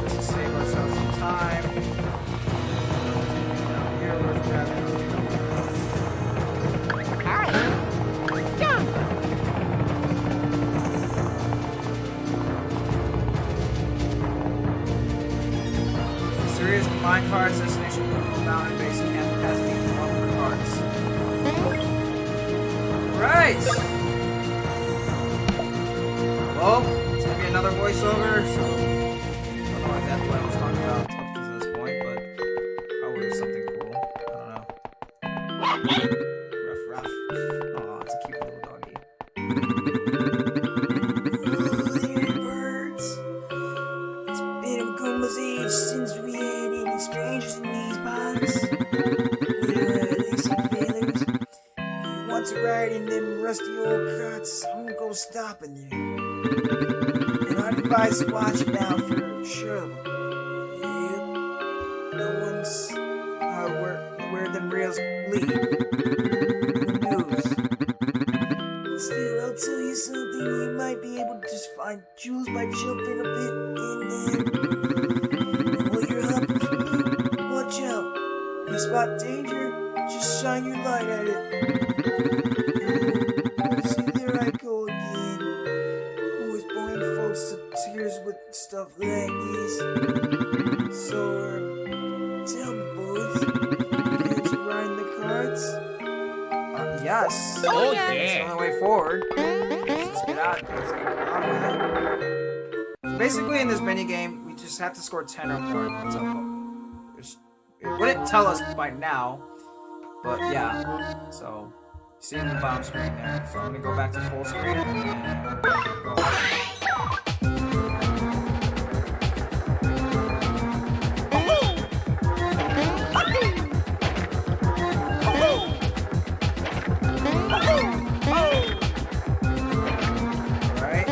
Just to save ourselves some time. Down here, we're grabbing. Serious mine cards, destination, mountain base, camp capacity, 100 cards. Right! Well, it's gonna be another voiceover, so I don't know exactly what I was talking about up to this point, but probably something cool. I don't know. Ruff, ruff. Aw, it's a cute little doggy. Birds. It's been a Goomba's age since we had any strangers in these parts. They see failures. If you want to ride in them rusty old carts, I'm gonna go stopping you. And I'd advise to watch it now for sure. Yep. No one's where them rails lead. Who knows? Still, I'll tell you something. You might be able to just find jewels by jumping a bit in there. While you're hopping for loot, watch out. If you spot danger, just shine your light at it. See, there I go again. Always boring folks to tears with stuff like this. So, tell me, boys, you good to riding the carts? Yes. Oh, It's the yeah. only way forward. Let's get out with it. So basically, in this mini game, we just have to score 10 or more. It wouldn't tell us by now, but yeah. So, you see in the bottom screen there. So I'm gonna go back to full screen and go. Alright.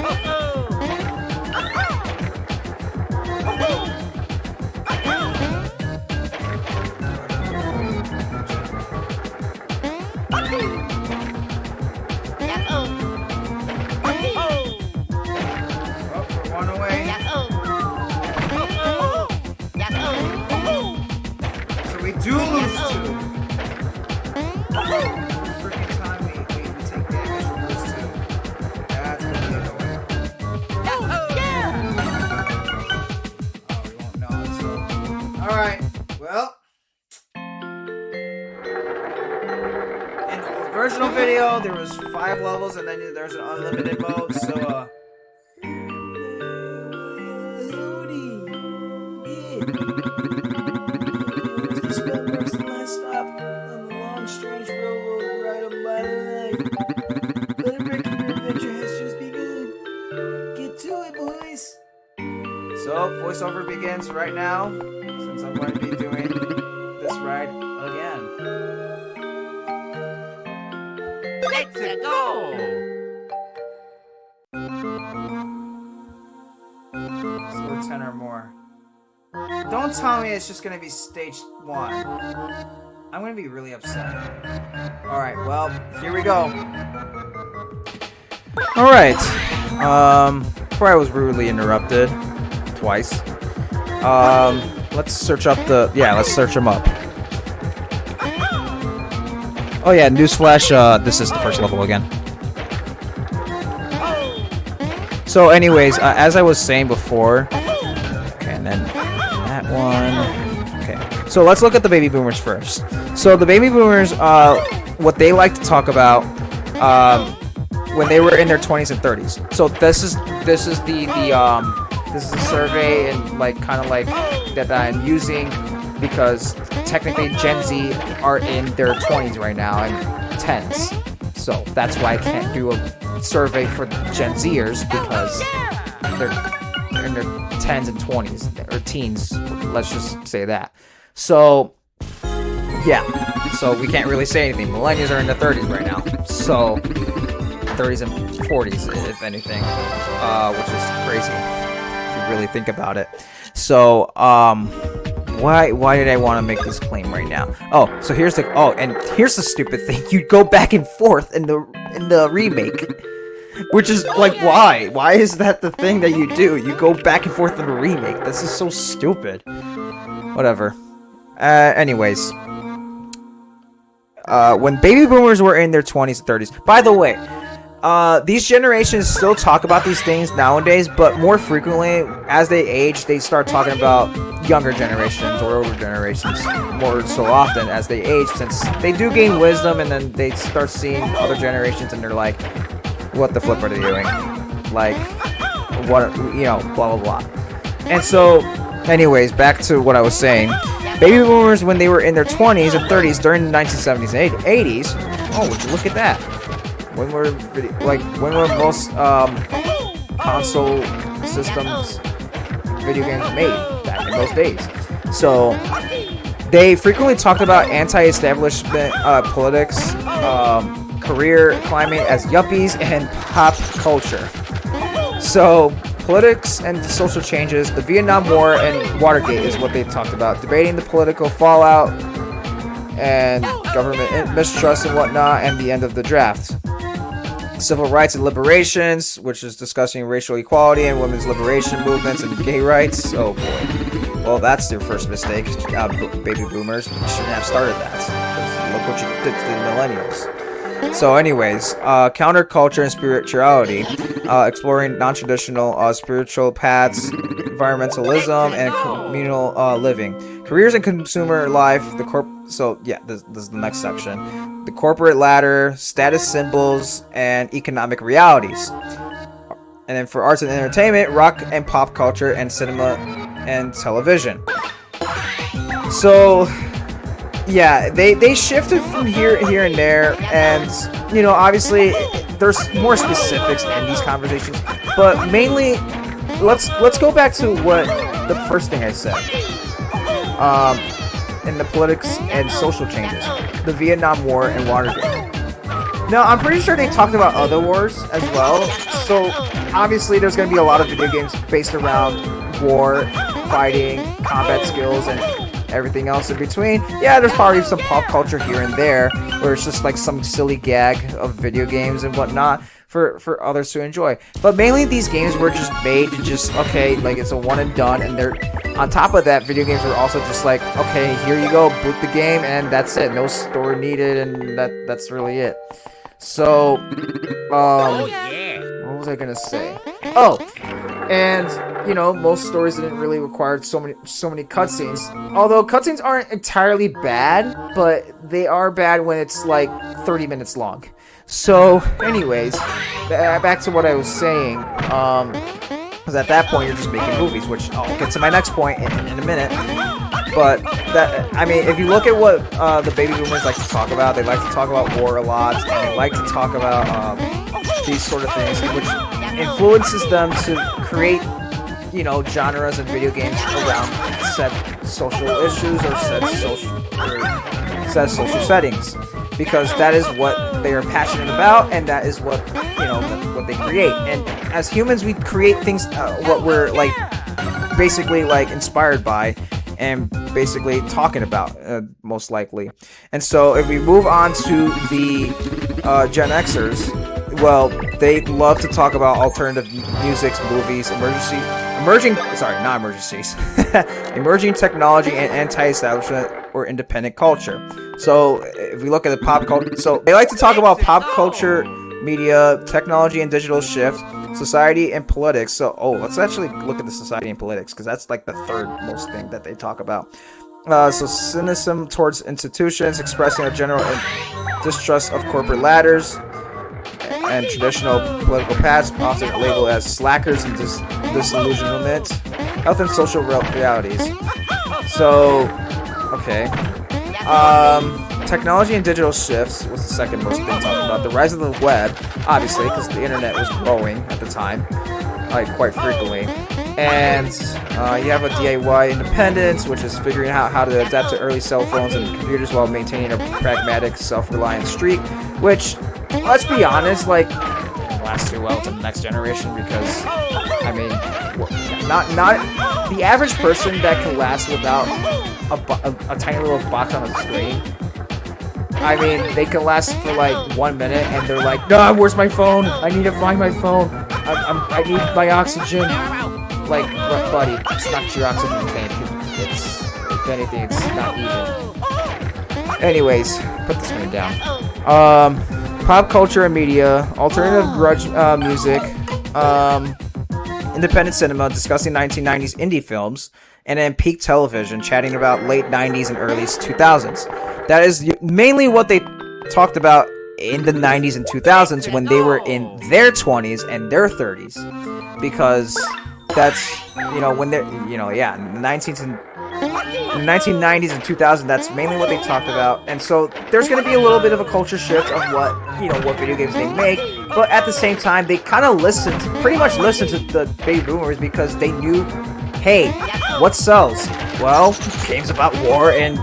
mode. There was 5 levels, and then there's an unlimited mode. So marks the last stop on the long, strange railroad ride of my life. But I reckon your adventure has just begun. Get to it, boys. So, voiceover begins right now, since I'm going to be doing this ride again. Let's go. So we're 10 or more. Don't tell me it's just going to be stage 1. I'm going to be really upset. Alright, well, here we go. Alright. Before I was rudely interrupted twice. Let's search up let's search them up. Oh yeah, newsflash, this is the first level again. So anyways, as I was saying before, okay, and then that one, okay. So let's look at the baby boomers first. So the baby boomers, what they like to talk about, when they were in their 20s and 30s. So this is a survey and kind of that I'm using because technically Gen Z are in their 20s right now and 10s. So that's why I can't do a survey for Gen Zers because they're in their 10s and 20s or teens. Let's just say that. So yeah. So we can't really say anything. Millennials are in their 30s right now. So 30s and 40s, if anything, which is crazy if you really think about it. So, why did I want to make this claim right now? Oh, so here's the stupid thing. You go back and forth in the remake, which is like, why? Why is that the thing that you do? You go back and forth in the remake. This is so stupid. Whatever. Anyways. When baby boomers were in their 20s and 30s. By the way, these generations still talk about these things nowadays, but more frequently, as they age, they start talking about younger generations or older generations more so often as they age, since they do gain wisdom, and then they start seeing other generations, and they're like, what the flip are they doing? Like, what, blah, blah, blah. And so, anyways, back to what I was saying. Baby boomers, when they were in their 20s and 30s during the 1970s and 80s, oh, would you look at that? When were most console systems video games made back in those days? So they frequently talked about anti-establishment politics, career climbing as yuppies, and pop culture. So politics and social changes, the Vietnam War and Watergate is what they talked about, debating the political fallout and government mistrust and whatnot, and the end of the draft. Civil rights and liberations, which is discussing racial equality and women's liberation movements and gay rights. Oh boy. Well, that's their first mistake. Baby boomers shouldn't have started that. Look what you did to the millennials. So anyways, counterculture and spirituality, exploring non-traditional spiritual paths, environmentalism, and communal living. Careers and consumer life, this is the next section. The corporate ladder, status symbols, and economic realities. And then for arts and entertainment, rock and pop culture, and cinema and television. So yeah, they shifted from here and there, and obviously there's more specifics in these conversations, but mainly let's go back to what the first thing I said. In the politics and social changes, the Vietnam War and Watergate. Now, I'm pretty sure they talked about other wars as well, so obviously there's going to be a lot of video games based around war, fighting, combat skills, and everything else in between. Yeah, there's probably some pop culture here and there, where it's just like some silly gag of video games and whatnot for others to enjoy. But mainly these games were just made to it's a one and done, and they're on top of that, video games were also just like, okay, here you go, boot the game, and that's it. No story needed, and that's really it. So, Oh yeah. what was I gonna say? Oh, and most stories didn't really require so many cutscenes. Although cutscenes aren't entirely bad, but they are bad when it's like 30 minutes long. So, anyways, back to what I was saying. Because at that point you're just making movies, which I'll get to my next point in a minute. But that, I mean, if you look at what the baby boomers like to talk about, they like to talk about war a lot, and they like to talk about these sort of things, which influences them to create, you know, genres and video games around said social issues or said social settings, because that is what they are passionate about, and that is what, you know, what they create. And as humans, we create things what we're like basically like inspired by and basically talking about, most likely. And so if we move on to the Gen Xers, well, they love to talk about alternative music, movies, emerging technology and anti-establishment or independent culture. So if we look at the pop culture, so they like to talk about pop culture, media, technology and digital shift, society and politics. So let's actually look at the society and politics, because that's like the third most thing that they talk about. So cynicism towards institutions, expressing a general distrust of corporate ladders and traditional political paths, often labeled as slackers and disillusionment, health and social realities. So, okay. Technology and digital shifts was the second most thing talked about. The rise of the web, obviously, because the internet was growing at the time, like quite frequently. And you have a DIY independence, which is figuring out how to adapt to early cell phones and computers while maintaining a pragmatic, self-reliant streak, which, let's be honest, like, lasts too well to the next generation, because, I mean, not the average person that can last without a tiny little box on the screen. I mean, they can last for like 1 minute, and they're like, "No, where's my phone? I need to find my phone. I need my oxygen." Like, buddy, it's not your oxygen tank. It's, if anything, it's not even. Anyways, put this one down. Pop culture and media, alternative grudge music, independent cinema, discussing 1990s indie films, and then peak television, chatting about late 90s and early 2000s. That is mainly what they talked about in the 90s and 2000s when they were in their 20s and their 30s. Because that's, you know, when they're, you know, yeah, in the 1990s and 2000s, that's mainly what they talked about. And so there's going to be a little bit of a culture shift of what, you know, what video games they make. But at the same time, they kind of pretty much listened to the baby boomers, because they knew, hey, what sells? Well, games about war and,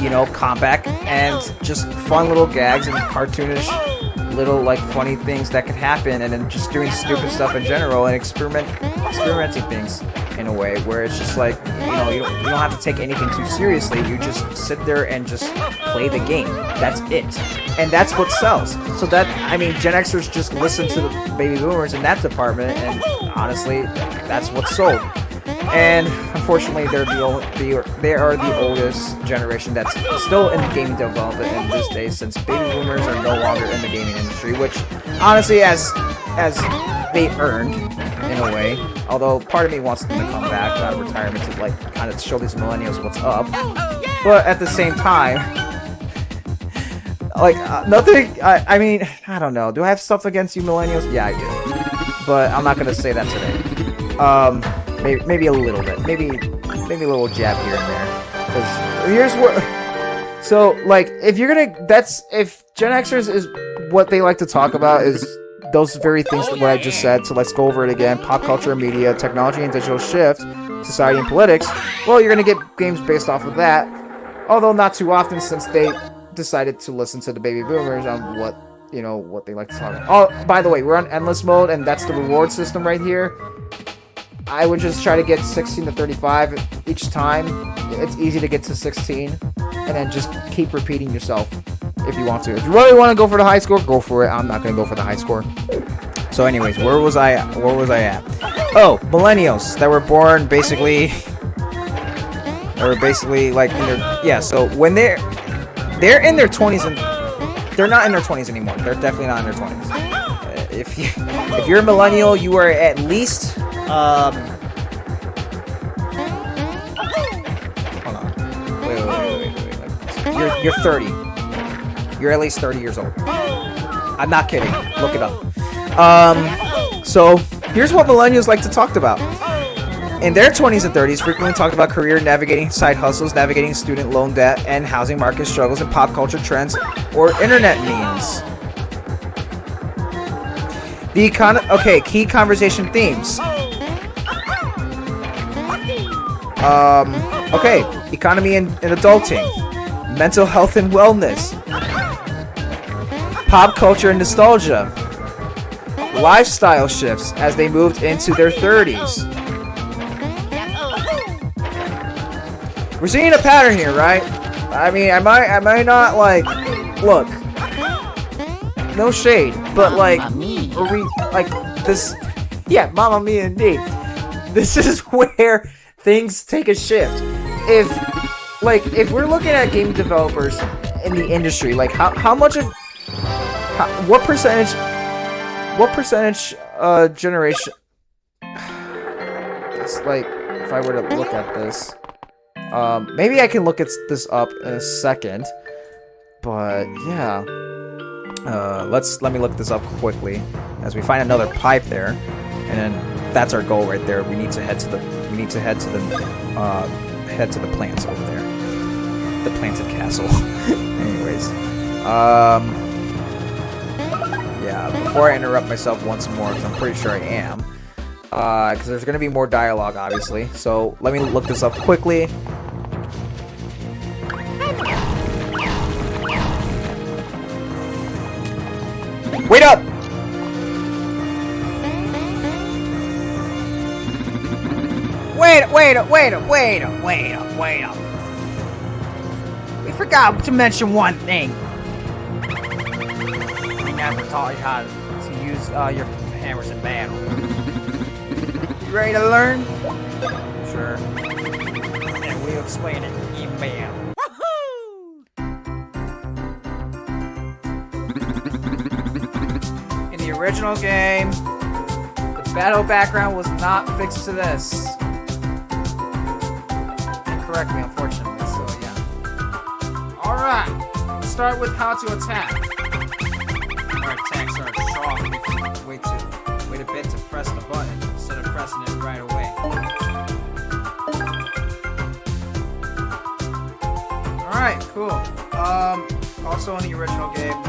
you know, combat and just fun little gags and cartoonish little, like, funny things that could happen, and then just doing stupid stuff in general and experimenting things in a way where it's just like, you know, you don't have to take anything too seriously. You just sit there and just play the game. That's it. And that's what sells. So that, I mean, Gen Xers just listen to the baby boomers in that department, and honestly, that's what sold. And unfortunately, they are the oldest generation that's still in gaming development in this day, since baby boomers are no longer in the gaming industry, which honestly, as they earned in a way. Although part of me wants them to come back out of retirement to like kind of show these millennials what's up. But at the same time, like nothing. I mean, I don't know. Do I have stuff against you millennials? Yeah, I do. But I'm not gonna say that today. Maybe a little bit. Maybe a little jab here and there. Because here's what. So like, if Gen Xers is what they like to talk about is those very things that what I just said. So let's go over it again. Pop culture and media, technology and digital shift, society and politics. Well, you're gonna get games based off of that. Although not too often, since they decided to listen to the baby boomers on what they like to talk about. Oh, by the way, we're on endless mode, and that's the reward system right here. I would just try to get 16 to 35 each time. It's easy to get to 16, and then just keep repeating yourself if you want to. If you really want to go for the high score, go for it. I'm not gonna go for the high score. So, anyways, where was I at? Oh, millennials that were born basically. They were basically like in their So when they're in their 20s, and they're not in their 20s anymore. They're definitely not in their 20s. If you're a millennial, you are at least. Hold on. Wait. You're 30. You're at least 30 years old. I'm not kidding. Look it up. So here's what millennials like to talk about. In their 20s and 30s, frequently talked about career, navigating side hustles, navigating student loan debt, and housing market struggles and pop culture trends or internet memes. Okay, key conversation themes. Okay, economy and adulting, mental health and wellness, pop culture and nostalgia, lifestyle shifts as they moved into their 30s. We're seeing a pattern here, right? I mean, I might not like, look, no shade, but like, are we like this? Yeah, Mamma Mia indeed. This is where things take a shift. If we're looking at game developers in the industry, like how much of what percentage generation? It's like if I were to look at this. Maybe I can look at this up in a second, but yeah. Let me look this up quickly as we find another pipe there, and then that's our goal right there. We need to head to the plants over there, the planted castle. Anyways, yeah. Before I interrupt myself once more, because I'm pretty sure I am, because there's gonna be more dialogue, obviously. So let me look this up quickly. Wait up! Wait up. We forgot to mention one thing. We never taught you how to use your hammers in battle. You ready to learn? Sure. And we'll explain it in battle. The original game, the battle background was not fixed to this. Incorrectly, unfortunately, so yeah. Alright, let's start with how to attack. Our attacks are strong. Wait a bit to press the button instead of pressing it right away. Alright, cool. Also in the original game,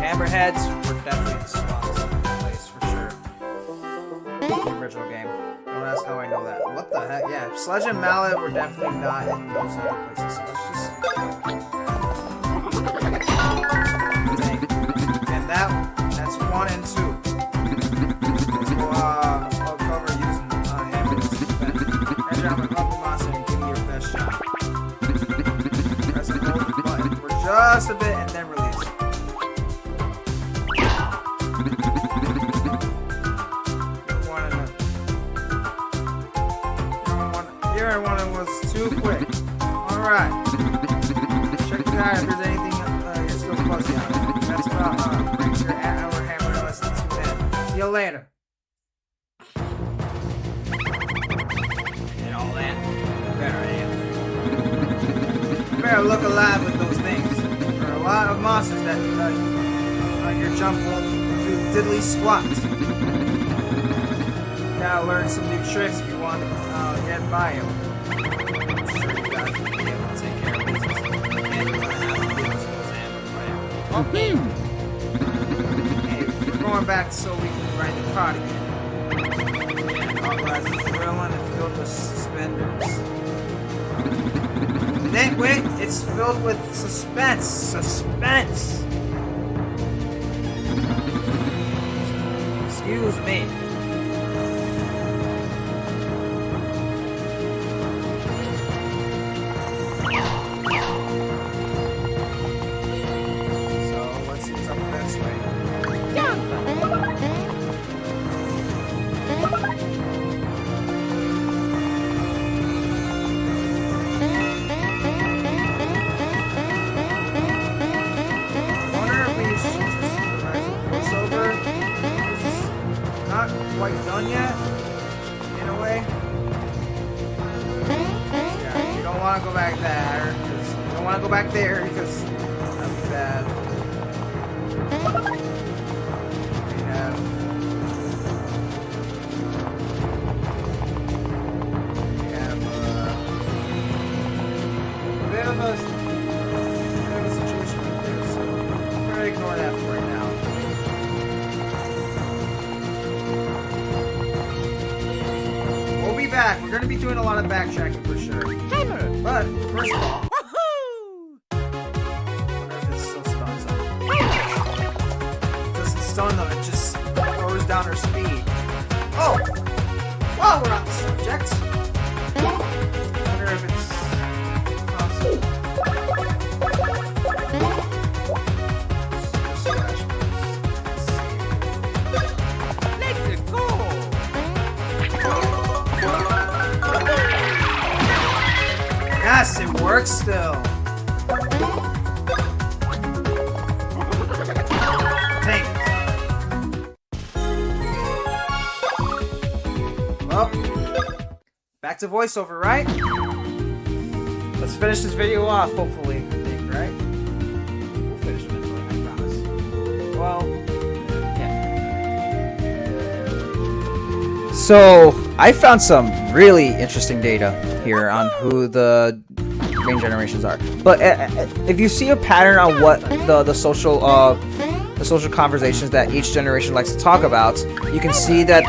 hammerheads were definitely the spots in place for sure. The original game. Don't ask how I know that. What the heck? Yeah, sledge and mallet were definitely not in those other places. So let's just. Dang. And that's 1 and 2. So I'll cover using hammers. Head down with up the monster and give me your best shot. Press and hold the button for just a bit and then release. Too quick. Alright. Check it out if there's anything you're still fuzzy on. That's about brings your hour hammer in less than 2 minutes. See you later. And all that. Better am. You better look alive with those things. There are a lot of monsters that your jump won't do diddly squat. You gotta learn some new tricks if you want to get by them. Hey, we're going back so we can ride the car again. Authorizing thrilling and filled with suspenders. Wait, it's filled with suspense. Suspense! Excuse me. Quite done yet, in a way. Yeah, you don't want to go back there, because you don't want to go back there because that'd be bad. We have a bit of a situation right there, so we're gonna ignore that for right now. We'll be back. We're gonna be doing a lot of backtracking for sure. But first of all, I wonder if it still stuns them. It doesn't stun them, it just lowers down her speed. Oh! While we're on the subject, I wonder if it's possible. Let's go. Yes, it works still. Take it. Well, back to voiceover, right? Let's finish this video off, hopefully. I think, right? We'll finish eventually, I promise. Well, yeah. So, I found some really interesting data here on who the main generations are. But if you see a pattern on what the social conversations that each generation likes to talk about, you can see that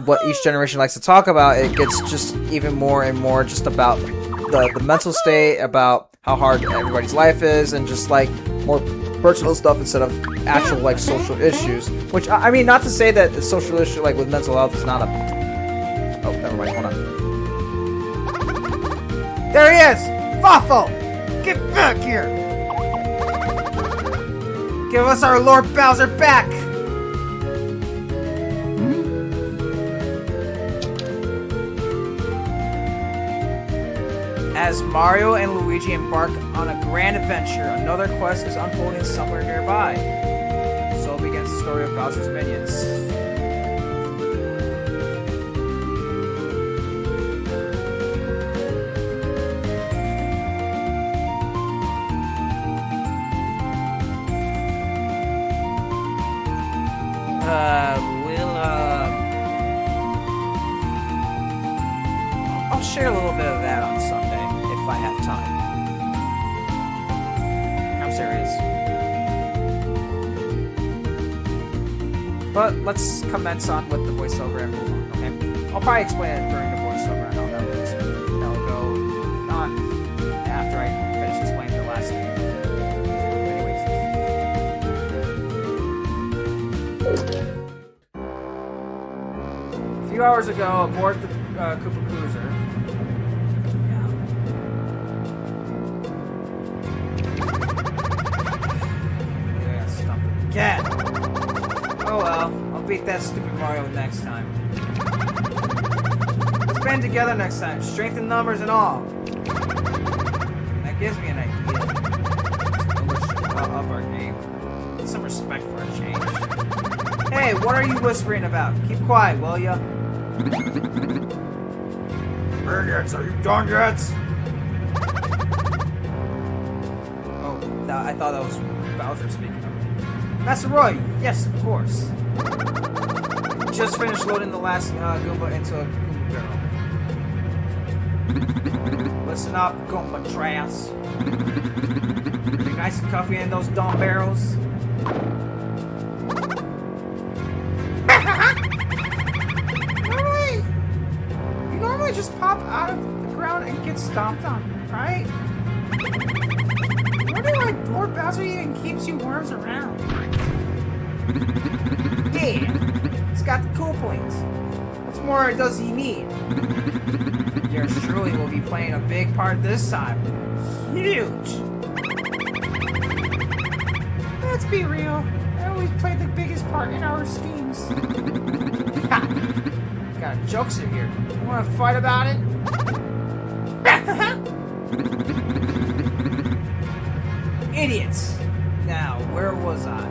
what each generation likes to talk about, it gets just even more and more just about the mental state, about how hard everybody's life is, and just like more personal stuff instead of actual like social issues. Which I mean, not to say that a social issue like with mental health is not a. Oh, never mind. Hold on. There he is! Fawful! Get back here! Give us our Lord Bowser back! As Mario and Luigi embark on a grand adventure, another quest is unfolding somewhere nearby. So begins the story of Bowser's minions. I'll share a little bit of that on Sunday, if I have time. I'm serious. But let's commence on with the voiceover and move on, okay? I'll probably explain it during the voiceover and how that works. That'll go, not after I finish explaining the last game. A few hours ago, aboard the Koopa Cruiser. Yeah, stumped again. Oh well, I'll beat that stupid Mario next time. Let's band together next time, strength in numbers and all. That gives me an idea of our game. Some respect for a change. Hey, what are you whispering about? Keep quiet, will ya? Minions, are you done yet? Oh, I thought that was Bowser speaking. Master Roy, yes, of course. Just finished loading the last Goomba into a Goomba barrel. Listen up, Goomba trash. Be nice and comfy in those dumb barrels. Normally just pop out of the ground and get stomped on, right? I wonder why Lord Bowser even keeps you worms around. Yeah, it's got the cool points. What's more does he need? Yours truly will be playing a big part this time. Huge! Let's be real. I always play the biggest part in our schemes. Got a jokester here. You wanna fight about it? Idiots! Now, where was I?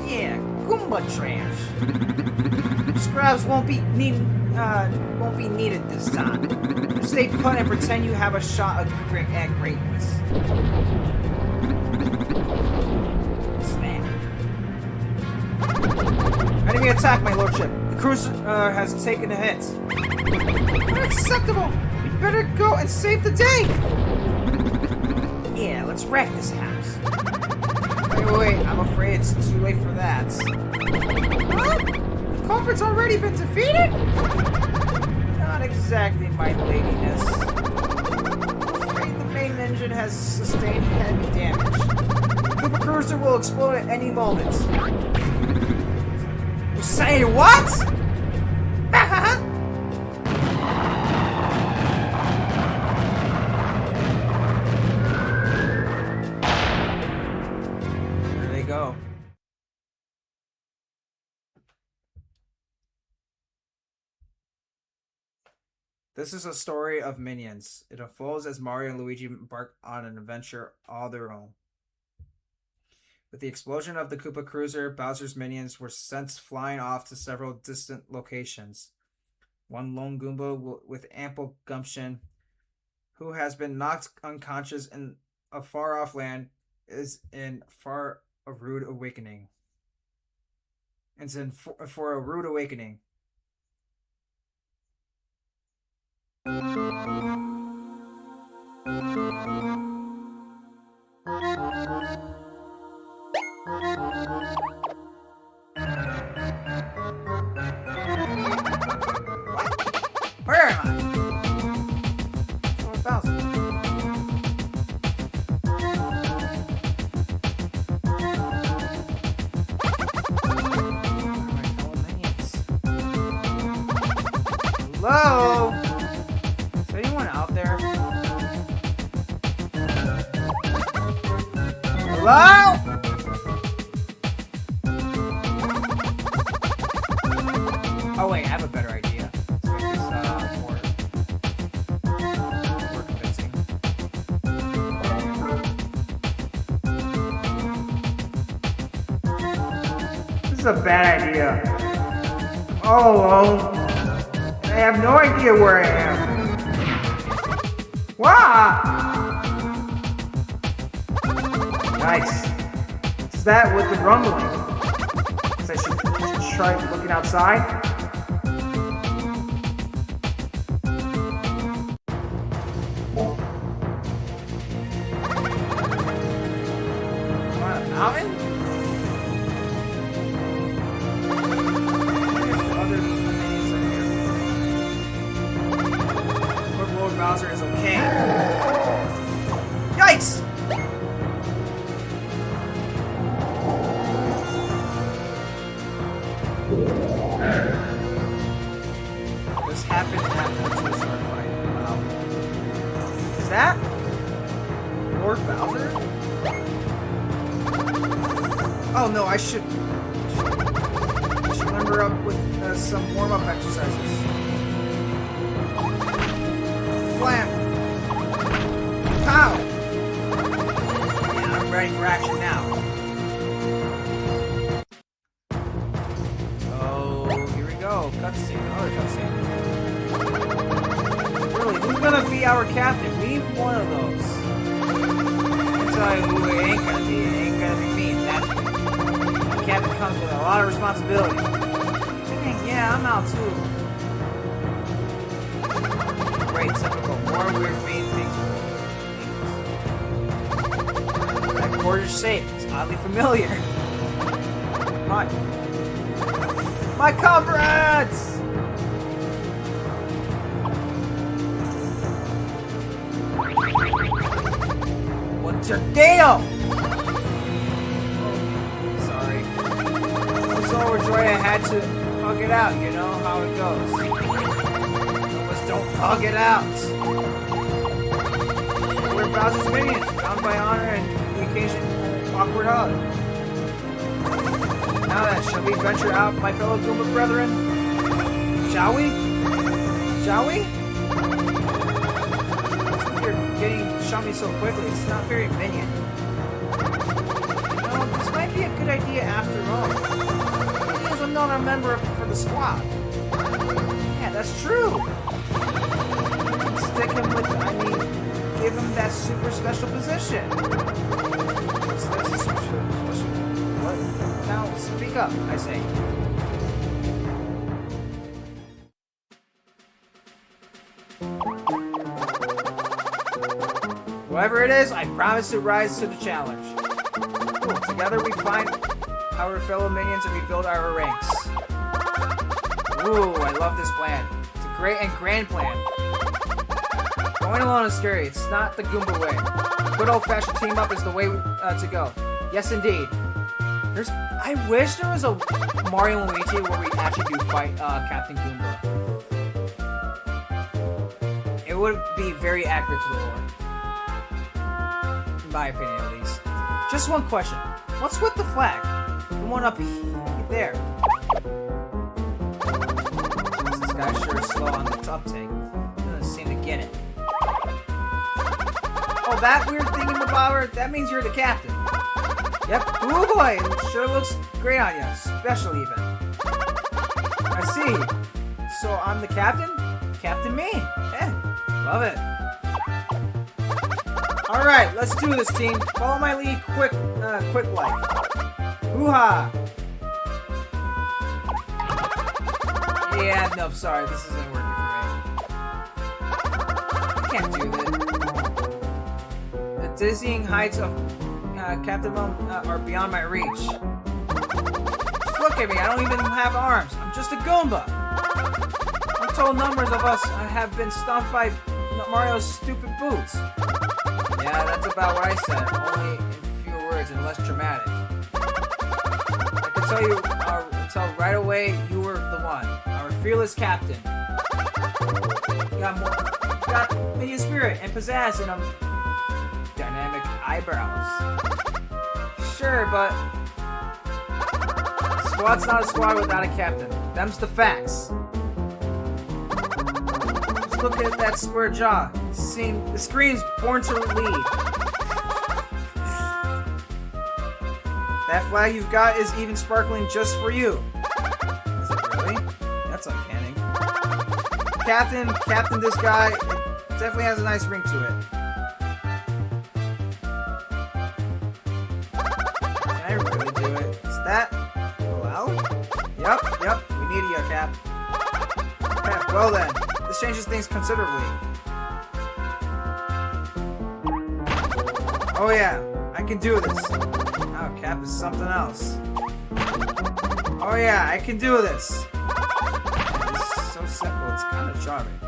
Yeah, Goomba trash. Scrubs won't be needed this time. Stay put and pretend you have a shot at greatness. Snap. Enemy attack, my lordship. The cruiser has taken a hit. Unacceptable! We better go and save the day! Yeah, let's wreck this house. Wait, I'm afraid it's too late for that. Huh? The culprit's already been defeated? Not exactly, my ladiness. I'm afraid the main engine has sustained heavy damage. The Koopa Cruiser will explode at any moment. You say what? There they go. This is a story of minions. It unfolds as Mario and Luigi embark on an adventure all their own. With the explosion of the Koopa Cruiser, Bowser's minions were sent flying off to several distant locations. One lone Goomba with ample gumption, who has been knocked unconscious in a far-off land, is in for a rude awakening. It's in for a rude awakening. Where am I? Oh, Bowser. Hello? Is anyone out there? Hello? Oh wait, I have a better idea. Let's make this more convincing. This is a bad idea. I'm all alone. I have no idea where I am. Wow! Nice. Is that with the rumbling? I should try looking outside. On a mountain? Other minions are here. But Lord Bowser is okay. Yikes! This happened after the sword fight. Wow. Is that Lord Bowser? Oh no, I should number up with some warm-up exercises. Blam! Pow! Yeah, I'm ready for action now. Cutscene, another cutscene. Really, who's gonna be our captain? We need one of those. I'll tell you who it ain't gonna be. It ain't gonna be me. That's me. The captain comes with a lot of responsibility. Dang, yeah, I'm out too. Great, typical. More weird main things. That gorgeous shape is oddly familiar. My comrades! What's your deal? Oh, sorry. I'm so overjoyed I had to hug it out. You know how it goes. Just don't hug it out. We're Bowser's minions, bound by honor and the occasion awkward hug. Now then, shall we venture out, my fellow Goomba brethren? Shall we? Shall we? Since you're getting shown me so quickly, it's not very minion. No, this might be a good idea after all. He is another member for the squad. Yeah, that's true. Stick him with, give him that super special position. That's a super special. Speak up, I say. Whoever it is, I promise to rise to the challenge. Cool. Together we find our fellow minions and we build our ranks. Ooh, I love this plan. It's a great and grand plan. Going alone is scary. It's not the Goomba way. Good old-fashioned team-up is the way to go. Yes, indeed. I wish there was a Mario and Luigi where we actually do fight Captain Goomba. It would be very accurate to the lore. In my opinion, at least. Just one question. What's with the flag? The one up there. This guy's sure is slow on the uptake. Doesn't seem to get it. Oh, that weird thing in the bower? That means you're the captain. Yep. Oh boy, it sure looks great on you. Special even. I see. So I'm the captain? Captain me. Eh, love it. Alright, let's do this, team. Follow my lead quick like. Hoo-ha! Yeah, no, sorry, this isn't working for me. I can't do this. The dizzying heights of Captain Mom are beyond my reach. Just look at me, I don't even have arms. I'm just a Goomba. Untold numbers of us have been stomped by Mario's stupid boots. Yeah, that's about what I said, only in fewer words and less dramatic. I can tell right away you were the one, our fearless captain. You got minion spirit and pizzazz in them. Dynamic eyebrows. Sure, but squad's not a squad without a captain. Them's the facts. Just look at that square jaw. The scream's born to lead. That flag you've got is even sparkling just for you. Is it really? That's uncanny. Captain, this guy, it definitely has a nice ring to it. Can I really do it? Is that allowed? Yep, we need you, Cap. Okay, well then, this changes things considerably. Oh yeah, I can do this. Oh, Cap is something else. Oh yeah, I can do this. It's so simple, it's kind of charming.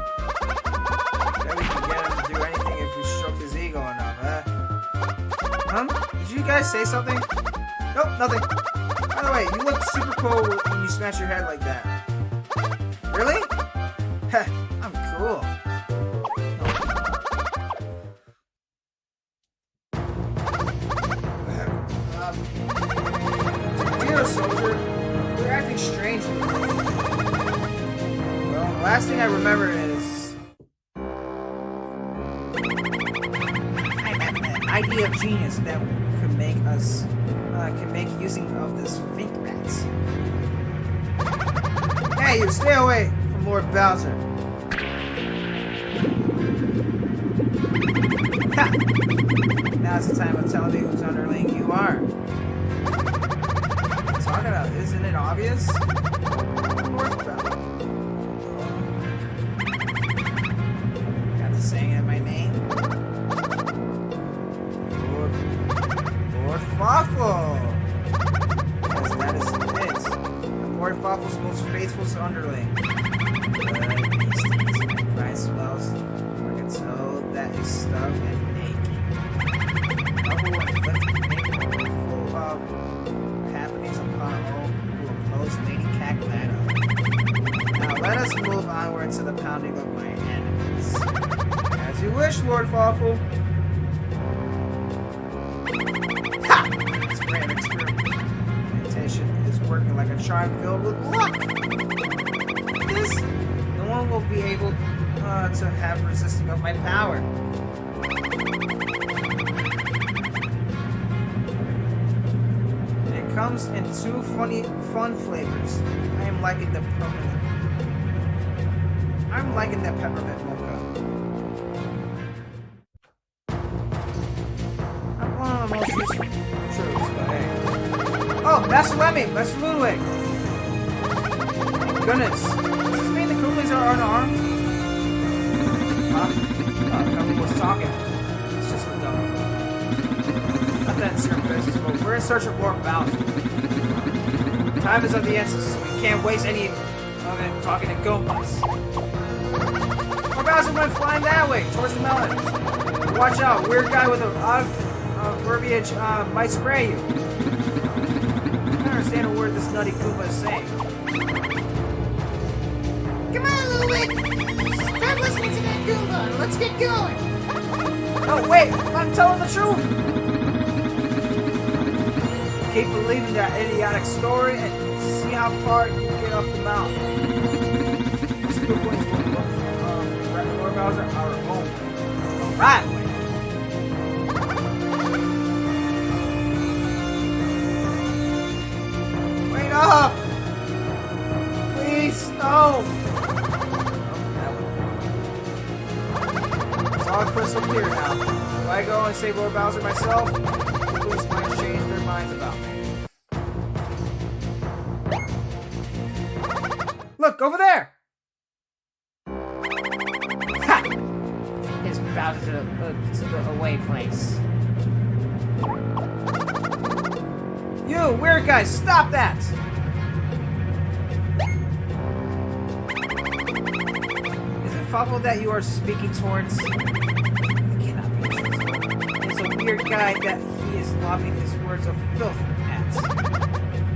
Bet we can get him to do anything if we stroke his ego enough, huh? Did you guys say something? Nope, nothing. By the way, you look super cool when you smash your head like that. Really? Heh, I'm cool. Soldier, you're acting strangely. Well, the last thing I remember is I have an idea of genius that could make using of this fink rats. Hey, you stay away from Lord Bowser. Ha! Now's the time of telling me whose underling you are. Isn't it obvious? Got the saying in my name? Lord Fawful! Yes, that is it. Lord Fawful's most faithful underling. My cry smells. I can tell that is stuffed and aching. Full of happenings upon all who oppose Lady Cackletta. Now let us move onward to the pounding of my enemies. As you wish, Lord Fawful. Ha! This brand experimentation is working like a charm filled with luck. This, no one will be able to have resisting of my power. Comes in two fun flavors. I'm liking the peppermint mocha. I'm one of the most useful troops, but hey. Oh, Master Master Lemmy, Master Ludwig. Goodness. Does this mean the Koopalings are unarmed? Huh? Nobody was talking. It's just a dumb. Not that it's your business, but we're in search of Lord Bowser. Time is of the essence, so we can't waste any of it talking to Goombas. Lord Bowser went flying that way, towards the melons. Watch out, weird guy with a lot of verbiage might spray you. I don't understand a word this nutty Goomba is saying. Come on, Ludwig! Stop listening to that Goomba and let's get going! Oh, wait! I'm telling the truth! Keep believing that idiotic story and see how far you can get up the mountain. These Koopalings will look for Lord Bowser our own. Right way! Wait up! Please, no! It's all crystal clear now. If I go and save Lord Bowser myself, the police might change their minds about me. Look, over there! Ha! It's Bowser to the away place. You, weird guy, stop that! Is it possible that you are speaking towards... It cannot be truthful. It's a weird guy that he is lobbing his words of filth at.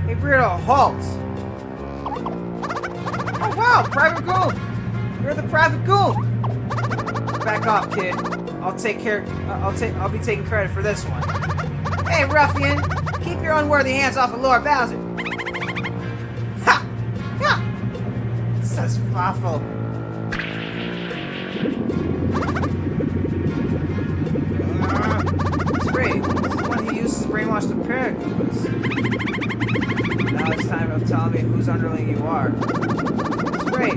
Hey, Weirdo, halt! Oh wow, Private Goom! You're the Private Goom! Back off, kid. I'll be taking credit for this one. Hey, ruffian! Keep your unworthy hands off of Lord Bowser! Ha! Ha! Says Fawful. Spray, this is one who uses brainwash to Paragoombas. Now it's time of telling me whose underling you are. Spray,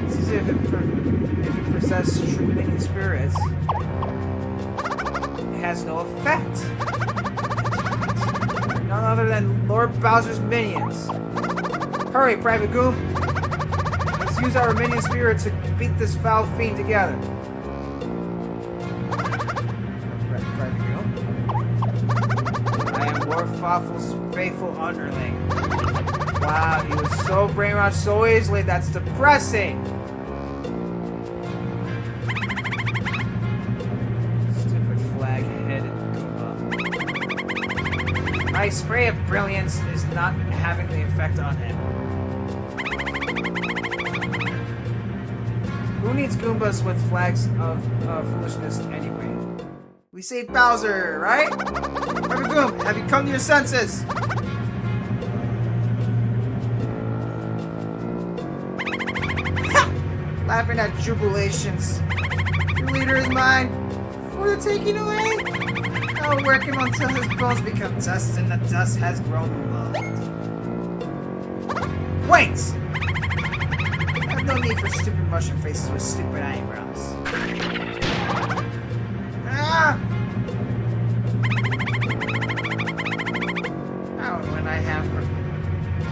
this is if you possess true minion spirits. It has no effect. None other than Lord Bowser's minions. Hurry, Private Goom! Let's use our minion spirit to beat this foul fiend together. Private Goom? I am Lord Fawful's faithful underling. Wow, he was so brainwashed so easily, that's depressing! Stupid flag-headed Goomba. My spray of brilliance is not having the effect on him. Who needs Goombas with flags of foolishness anyway? We saved Bowser, right? Private Goom, have you come to your senses? Ha! Laughing at jubilations. Your leader is mine. For the taking away? I'll work him until his bones become dust and the dust has grown mold. Wait! I have no need for stupid mushroom faces with stupid eyebrows. Ah!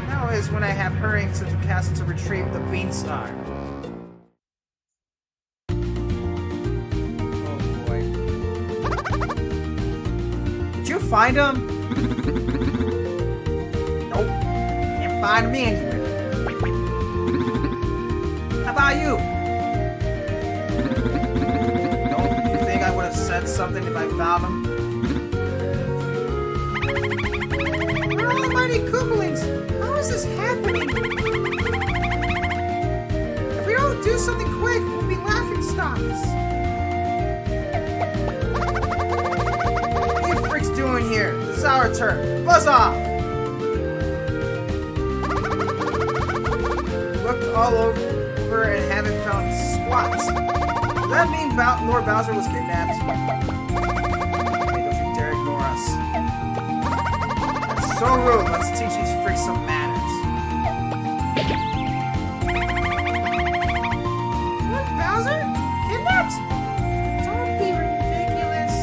Now is when I have hurrying to the castle to retrieve the Beanstar. Oh boy. Did you find him? Nope. Can't find him anywhere. How about you? Don't you think I would have said something if I found him? We're almighty Koopalings! How is this happening? If we don't do something quick, we'll be laughing stocks. What are you freaks doing here? This is our turn. Buzz off! Looked all over and haven't found squat. Does that mean Lord Bowser was kidnapped? Hey, don't you dare ignore us. That's so rude. Let's teach these freaks some manners. Lord Bowser? Kidnapped? Don't be ridiculous.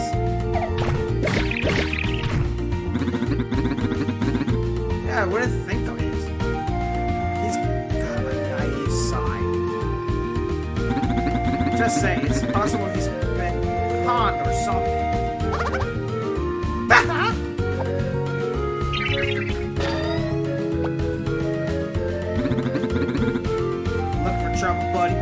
Yeah, wouldn't think of it. He's got a naive side. Just say, it's possible he's been conned or something. Look for trouble, buddy.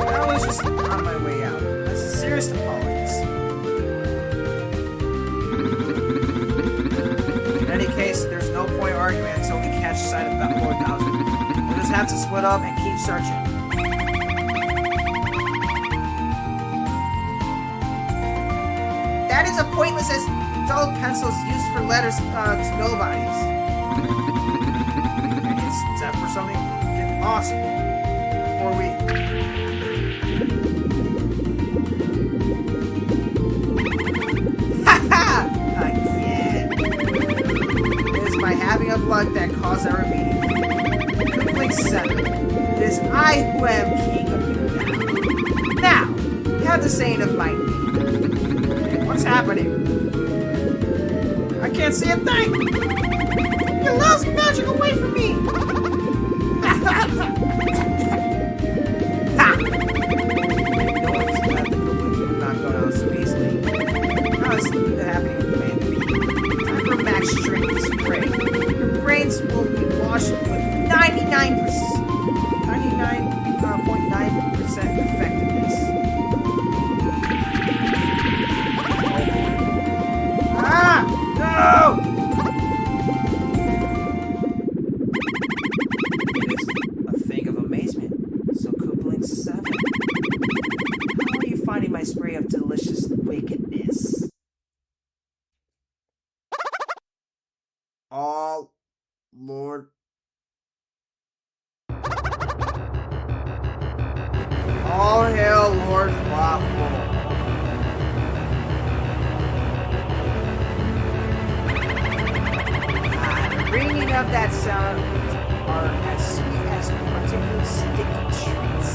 I was just on my way out. That's a serious apologies. In any case, there's no point arguing until we catch sight of Lord Bowser. We'll just have to split up and keep searching. That is a pointless as dull pencils used for letters to nobodies. Except for something get lost before we. Again. It is my having of luck that caused our meeting. Complete 7. It is I who am king of you now. Now, have the saying of my name. What's happening? I can't see a thing! Your lousy magic away from me! Ha! No one's glad the Goombas would not go down Space Lane. Now it's happening with Plan B. Time for max strength spray. Your brains will be washed with 99.9% effectiveness. Ah! No! It is a thing of amazement. So Koopling 7. How are you finding my spray of delicious wickedness? All Lord. All hail Lord Fawful. Ringing of that sound are as sweet as particular sticky treats.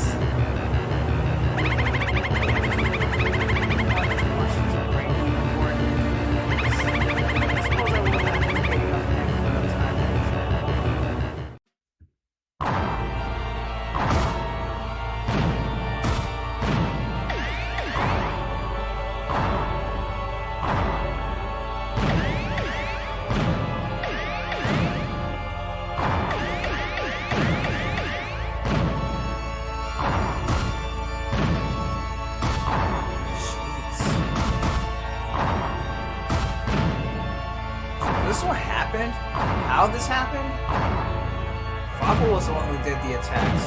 This is what happened? How this happened? Fawful was the one who did the attacks.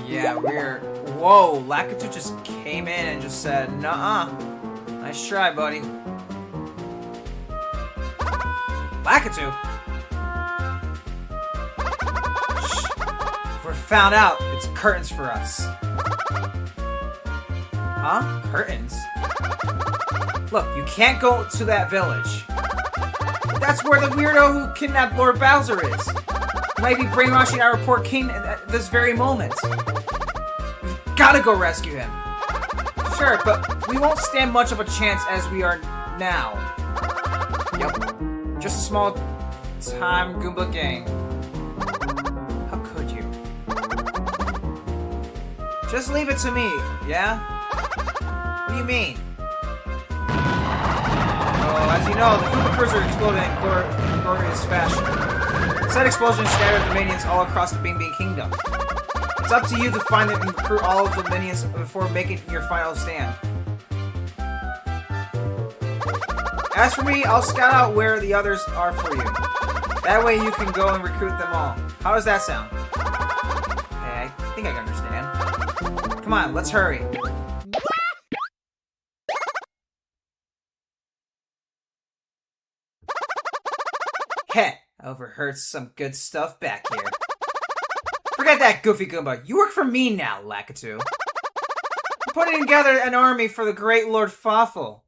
Yeah, weird. Whoa, Lakitu just came in and just said, "Nuh-uh. Nice try, buddy." Lakitu? If we're found out, it's curtains for us. Huh? Curtains? Look, you can't go to that village. That's where the weirdo who kidnapped Lord Bowser is. He might be brainwashing our poor king at this very moment. We've gotta go rescue him. Sure, but we won't stand much of a chance as we are now. Yep. Just a small-time Goomba gang. How could you? Just leave it to me, yeah? What do you mean? Oh, as you know, the Goomba crews are exploding in glorious fashion. Said explosion scattered the minions all across the Bing Bing Kingdom. It's up to you to find and recruit all of the minions before making your final stand. As for me, I'll scout out where the others are for you. That way you can go and recruit them all. How does that sound? Okay, I think I can understand. Come on, let's hurry. Heh, I overheard some good stuff back here. Forget that, Goofy Goomba. You work for me now, Lakitu. I'm putting together an army for the great Lord Fawful.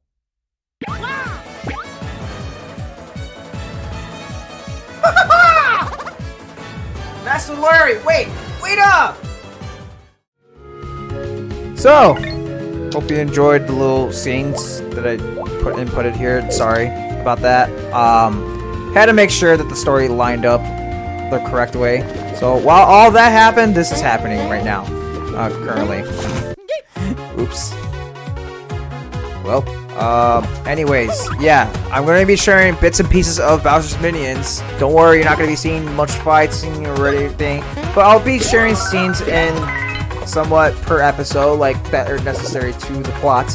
blurry. Wait up. So, hope you enjoyed the little scenes that I inputted here. Sorry about that. Had to make sure that the story lined up the correct way. So while all that happened, this is happening right now, currently. Oops. Well, anyways, yeah, I'm going to be sharing bits and pieces of Bowser's Minions. Don't worry, you're not going to be seeing much fighting or anything, but I'll be sharing scenes in somewhat per episode, like, that are necessary to the plot.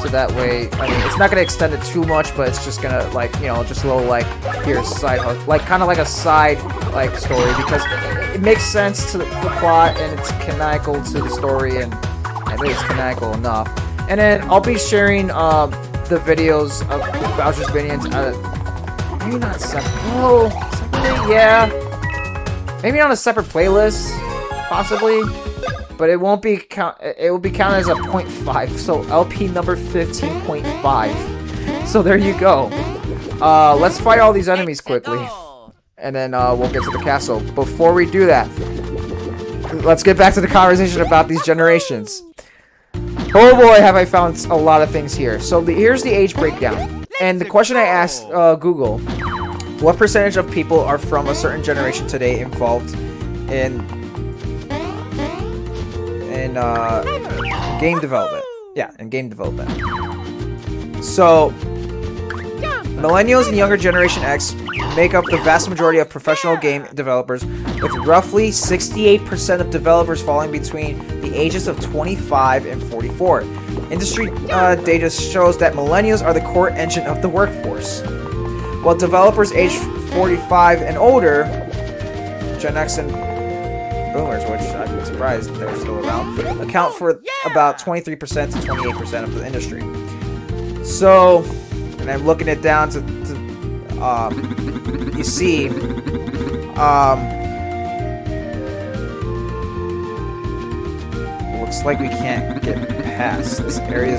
So that way, I mean, it's not going to extend it too much, but it's just going to, like, you know, just a little, like, here's side hook, like, kind of like a side, like, story, because it makes sense to the plot, and it's canonical to the story, and I think it's canonical enough. And then I'll be sharing, the videos of Bowser's Minions, maybe not separate, oh, separately, yeah, maybe on a separate playlist, possibly. But it won't be it will be counted as a 0.5, so LP number 15.5. So there you go. Let's fight all these enemies quickly, and then we'll get to the castle. Before we do that, let's get back to the conversation about these generations. Oh boy, have I found a lot of things here. So here's the age breakdown, and the question I asked Google: what percentage of people are from a certain generation today involved in game development? Yeah, in game development. So, millennials and younger Generation X make up the vast majority of professional game developers, with roughly 68% of developers falling between the ages of 25 and 44. Industry data shows that millennials are the core engine of the workforce, while developers aged 45 and older, Gen X and boomers, which I'm surprised they're still around, account for about 23% to 28% of the industry. So, and I'm looking it down to you see, looks like we can't get past. This area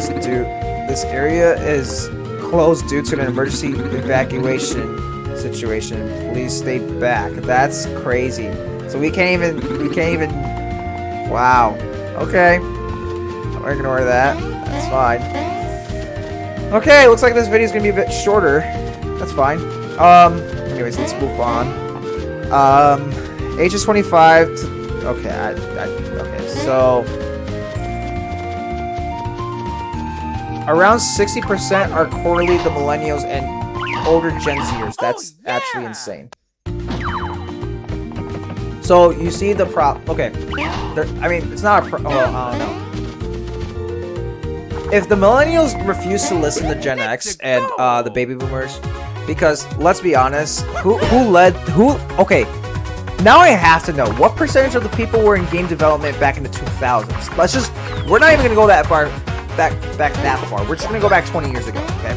is closed due to an emergency evacuation situation. Please stay back. That's crazy. So we can't even, wow. Okay. I'll ignore that. That's fine. Okay, looks like this video is going to be a bit shorter. That's fine. Anyways, let's move on. Ages 25 to, okay, okay, so around 60% are correlate the millennials and older Gen Zers. That's actually insane. So you see the okay, I mean, it's not a well, I don't know. If the millennials refuse to listen to Gen X and the baby boomers, because let's be honest, okay, now I have to know what percentage of the people were in game development back in the 2000s. We're not even gonna go that far, back that far. We're just gonna go back 20 years ago, okay?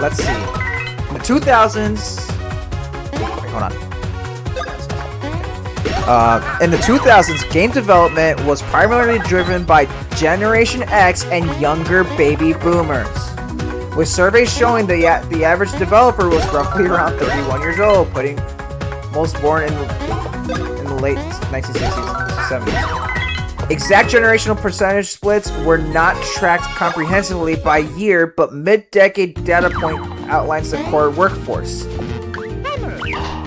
Let's see. In the 2000s, wait, hold on. In the 2000s, game development was primarily driven by Generation X and younger baby boomers, with surveys showing the average developer was roughly around 31 years old, putting most born in the late 1960s and 70s. Exact generational percentage splits were not tracked comprehensively by year, but mid-decade data point outlines the core workforce,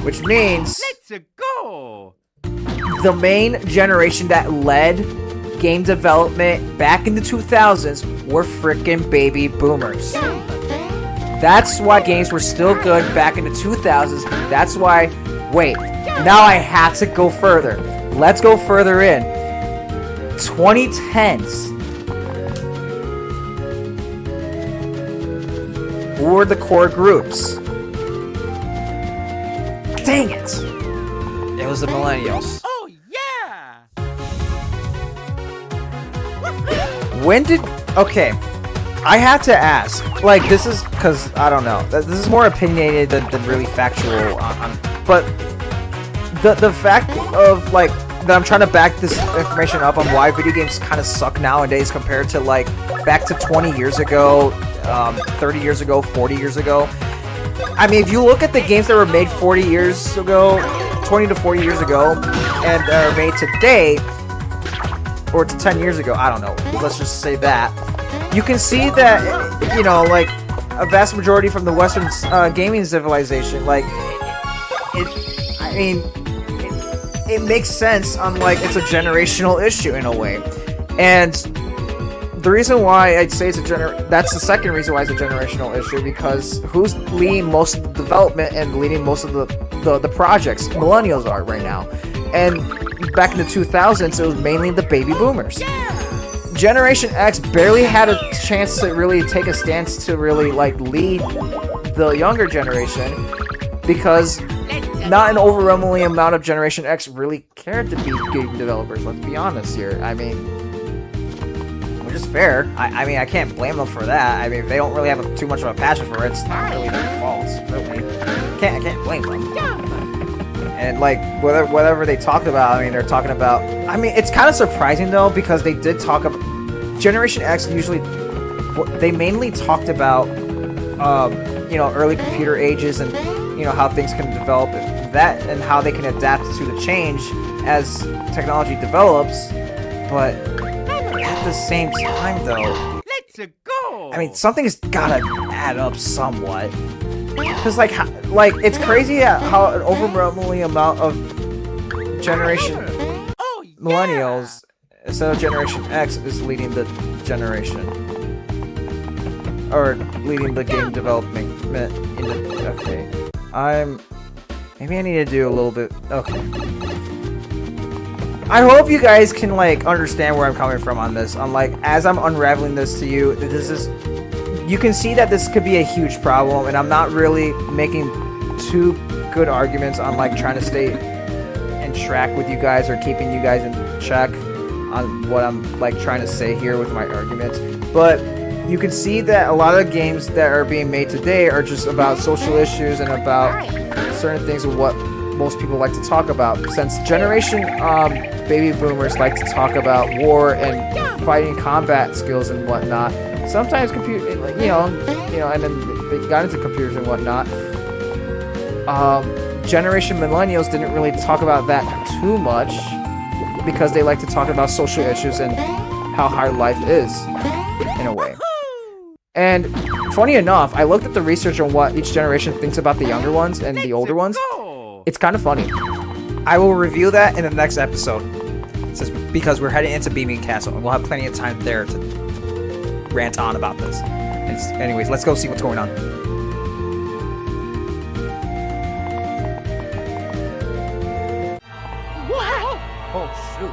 which means the main generation that led game development back in the 2000s were frickin' baby boomers. That's why games were still good back in the 2000s. That's why, wait, now I have to go further. Let's go further in. 2010s. Who were the core groups? Dang it! It was the millennials. When did... Okay. I have to ask. Like, this is... Because, I don't know. This is more opinionated than really factual. But... The fact of, like... That I'm trying to back this information up on why video games kind of suck nowadays compared to, like... Back to 20 years ago. 30 years ago. 40 years ago. I mean, if you look at the games that were made 40 years ago... 20 to 40 years ago and are made today, or to 10 years ago, I don't know, let's just say that, you can see that, you know, like, a vast majority from the Western gaming civilization, like, it makes sense on, like, it's a generational issue in a way. And the reason why I'd say that's the second reason why it's a generational issue, because who's leading most of the development and leading most of the projects? Millennials are right now. And back in the 2000s, it was mainly the baby boomers. Generation X barely had a chance to really take a stance to really, like, lead the younger generation, because not an overwhelming amount of Generation X really cared to be game developers, let's be honest here. I mean, which is fair. I mean, I can't blame them for that. I mean, if they don't really have too much of a passion for it, it's not really their fault, really. I can't blame them. And, like, whatever they talked about, I mean, they're talking about... I mean, it's kind of surprising, though, because they did talk about... Generation X usually... They mainly talked about, you know, early computer ages and, you know, how things can develop, that, and how they can adapt to the change as technology develops, but at the same time, though... Let's go! I mean, something's gotta add up somewhat. Because, like, it's crazy how an overwhelming amount of millennials, instead of Generation X, is leading the generation. Or leading the game development in the... Okay. Maybe I need to do a little bit... Okay. I hope you guys can, like, understand where I'm coming from on this. On, like, as I'm unraveling this to you, this is... You can see that this could be a huge problem, and I'm not really making too good arguments on, like, trying to stay in track with you guys or keeping you guys in check on what I'm, like, trying to say here with my arguments. But you can see that a lot of games that are being made today are just about social issues and about certain things of what most people like to talk about. Since Generation baby boomers like to talk about war and fighting combat skills and whatnot, sometimes you know, and then they got into computers and whatnot. Generation Millennials didn't really talk about that too much because they like to talk about social issues and how hard life is, in a way. And funny enough, I looked at the research on what each generation thinks about the younger ones and the older ones. It's kind of funny. I will review that in the next episode, because we're heading into Beaming Castle, and we'll have plenty of time there to rant on about this. Anyways, let's go see what's going on. Wow! Oh, shoot.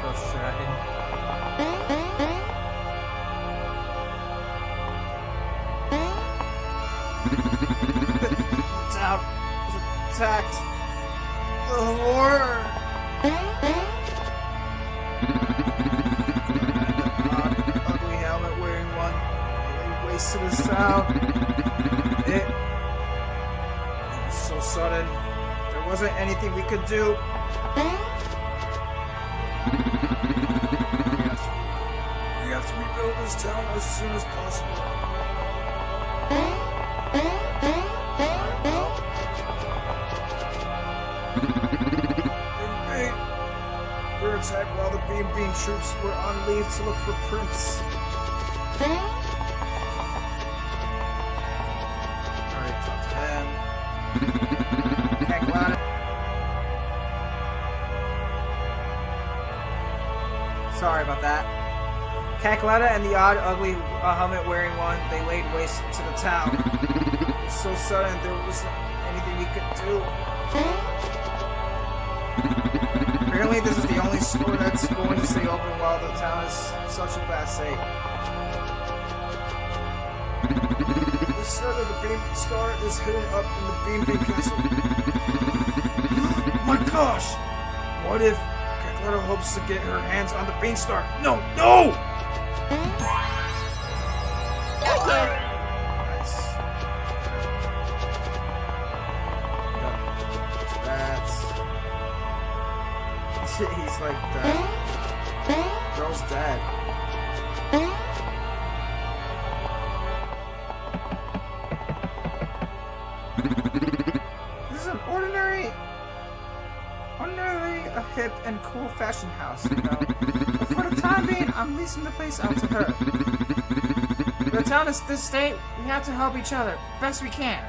Oh, shit, I didn't... It's out. It's attacked. The horror! Ugly helmet wearing one. He wasted his sound. It was so sudden. There wasn't anything we could do. We have to rebuild this town as soon as possible. We were attacked while the Beam troops were on leave to look for Prince. Alright, talk to him. Kaklata. Sorry about that. Kaklata and the odd, ugly helmet wearing one, they laid waste to the town. It was so sudden, there wasn't anything we could do. Apparently this is the only store that's going to stay open while the town is such a bad state. The start of the Beam Star is hidden up in the Beam Castle. My gosh! What if Kaklata hopes to get her hands on the Beam Star? No! No! Nice. Yep. That's... He's like dead. Girl's dead. hip and cool fashion house, you know. But for the time being, I'm leasing the place out to her. The town is this state, we have to help each other best we can.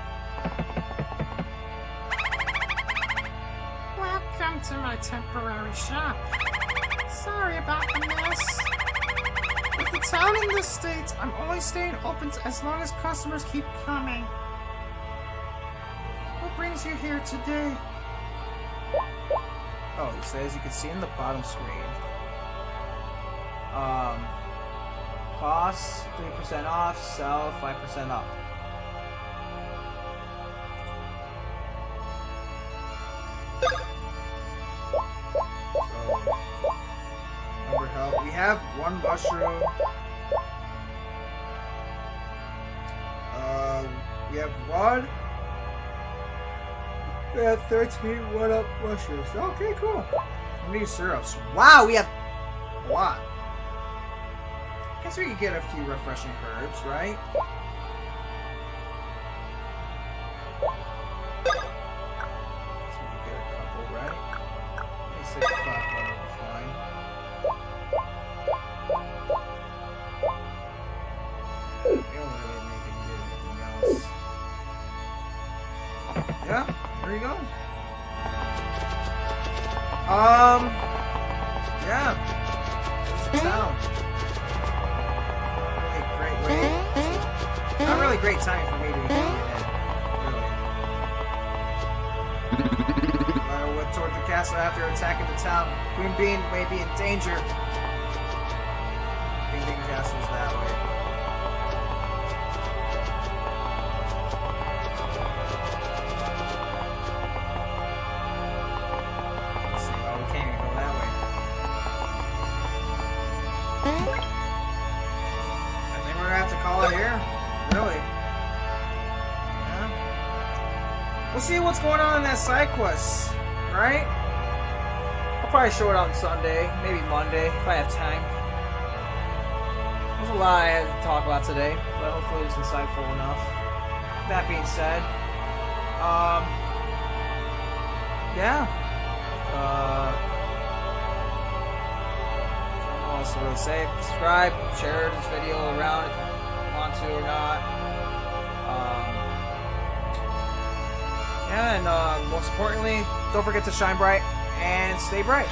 Welcome to my temporary shop. Sorry about the mess. With the town in this state, I'm only staying open as long as customers keep coming. What brings you here today? Oh, he says you can see in the bottom screen. Cost 3% off, sell 5% up. Number help. We have one mushroom. We have one. We have 13 one-up mushrooms. Okay, cool. How many syrups? Wow, we have a lot. Guess we could get a few refreshing herbs, right? So we could get a couple, right? Maybe 6 platform would be fine. We don't really need to get anything else. Yeah, there you go. Yeah. This is the town. Not really great time for me to be coming in. Really. I went toward the castle after attacking the town. Queen Bean may be in danger. Queen Bean Castle's that way. Let's see. Oh, we can't even go that way. I think we're gonna have to call it here. Really? Yeah. We'll see what's going on in that side quest, right? I'll probably show it on Sunday, maybe Monday, if I have time. There's a lot I had to talk about today, but hopefully it was insightful enough. That being said, yeah. I don't know what else to really say. Subscribe, share this video around if you want to or not. Yeah, and most importantly, don't forget to shine bright and stay bright.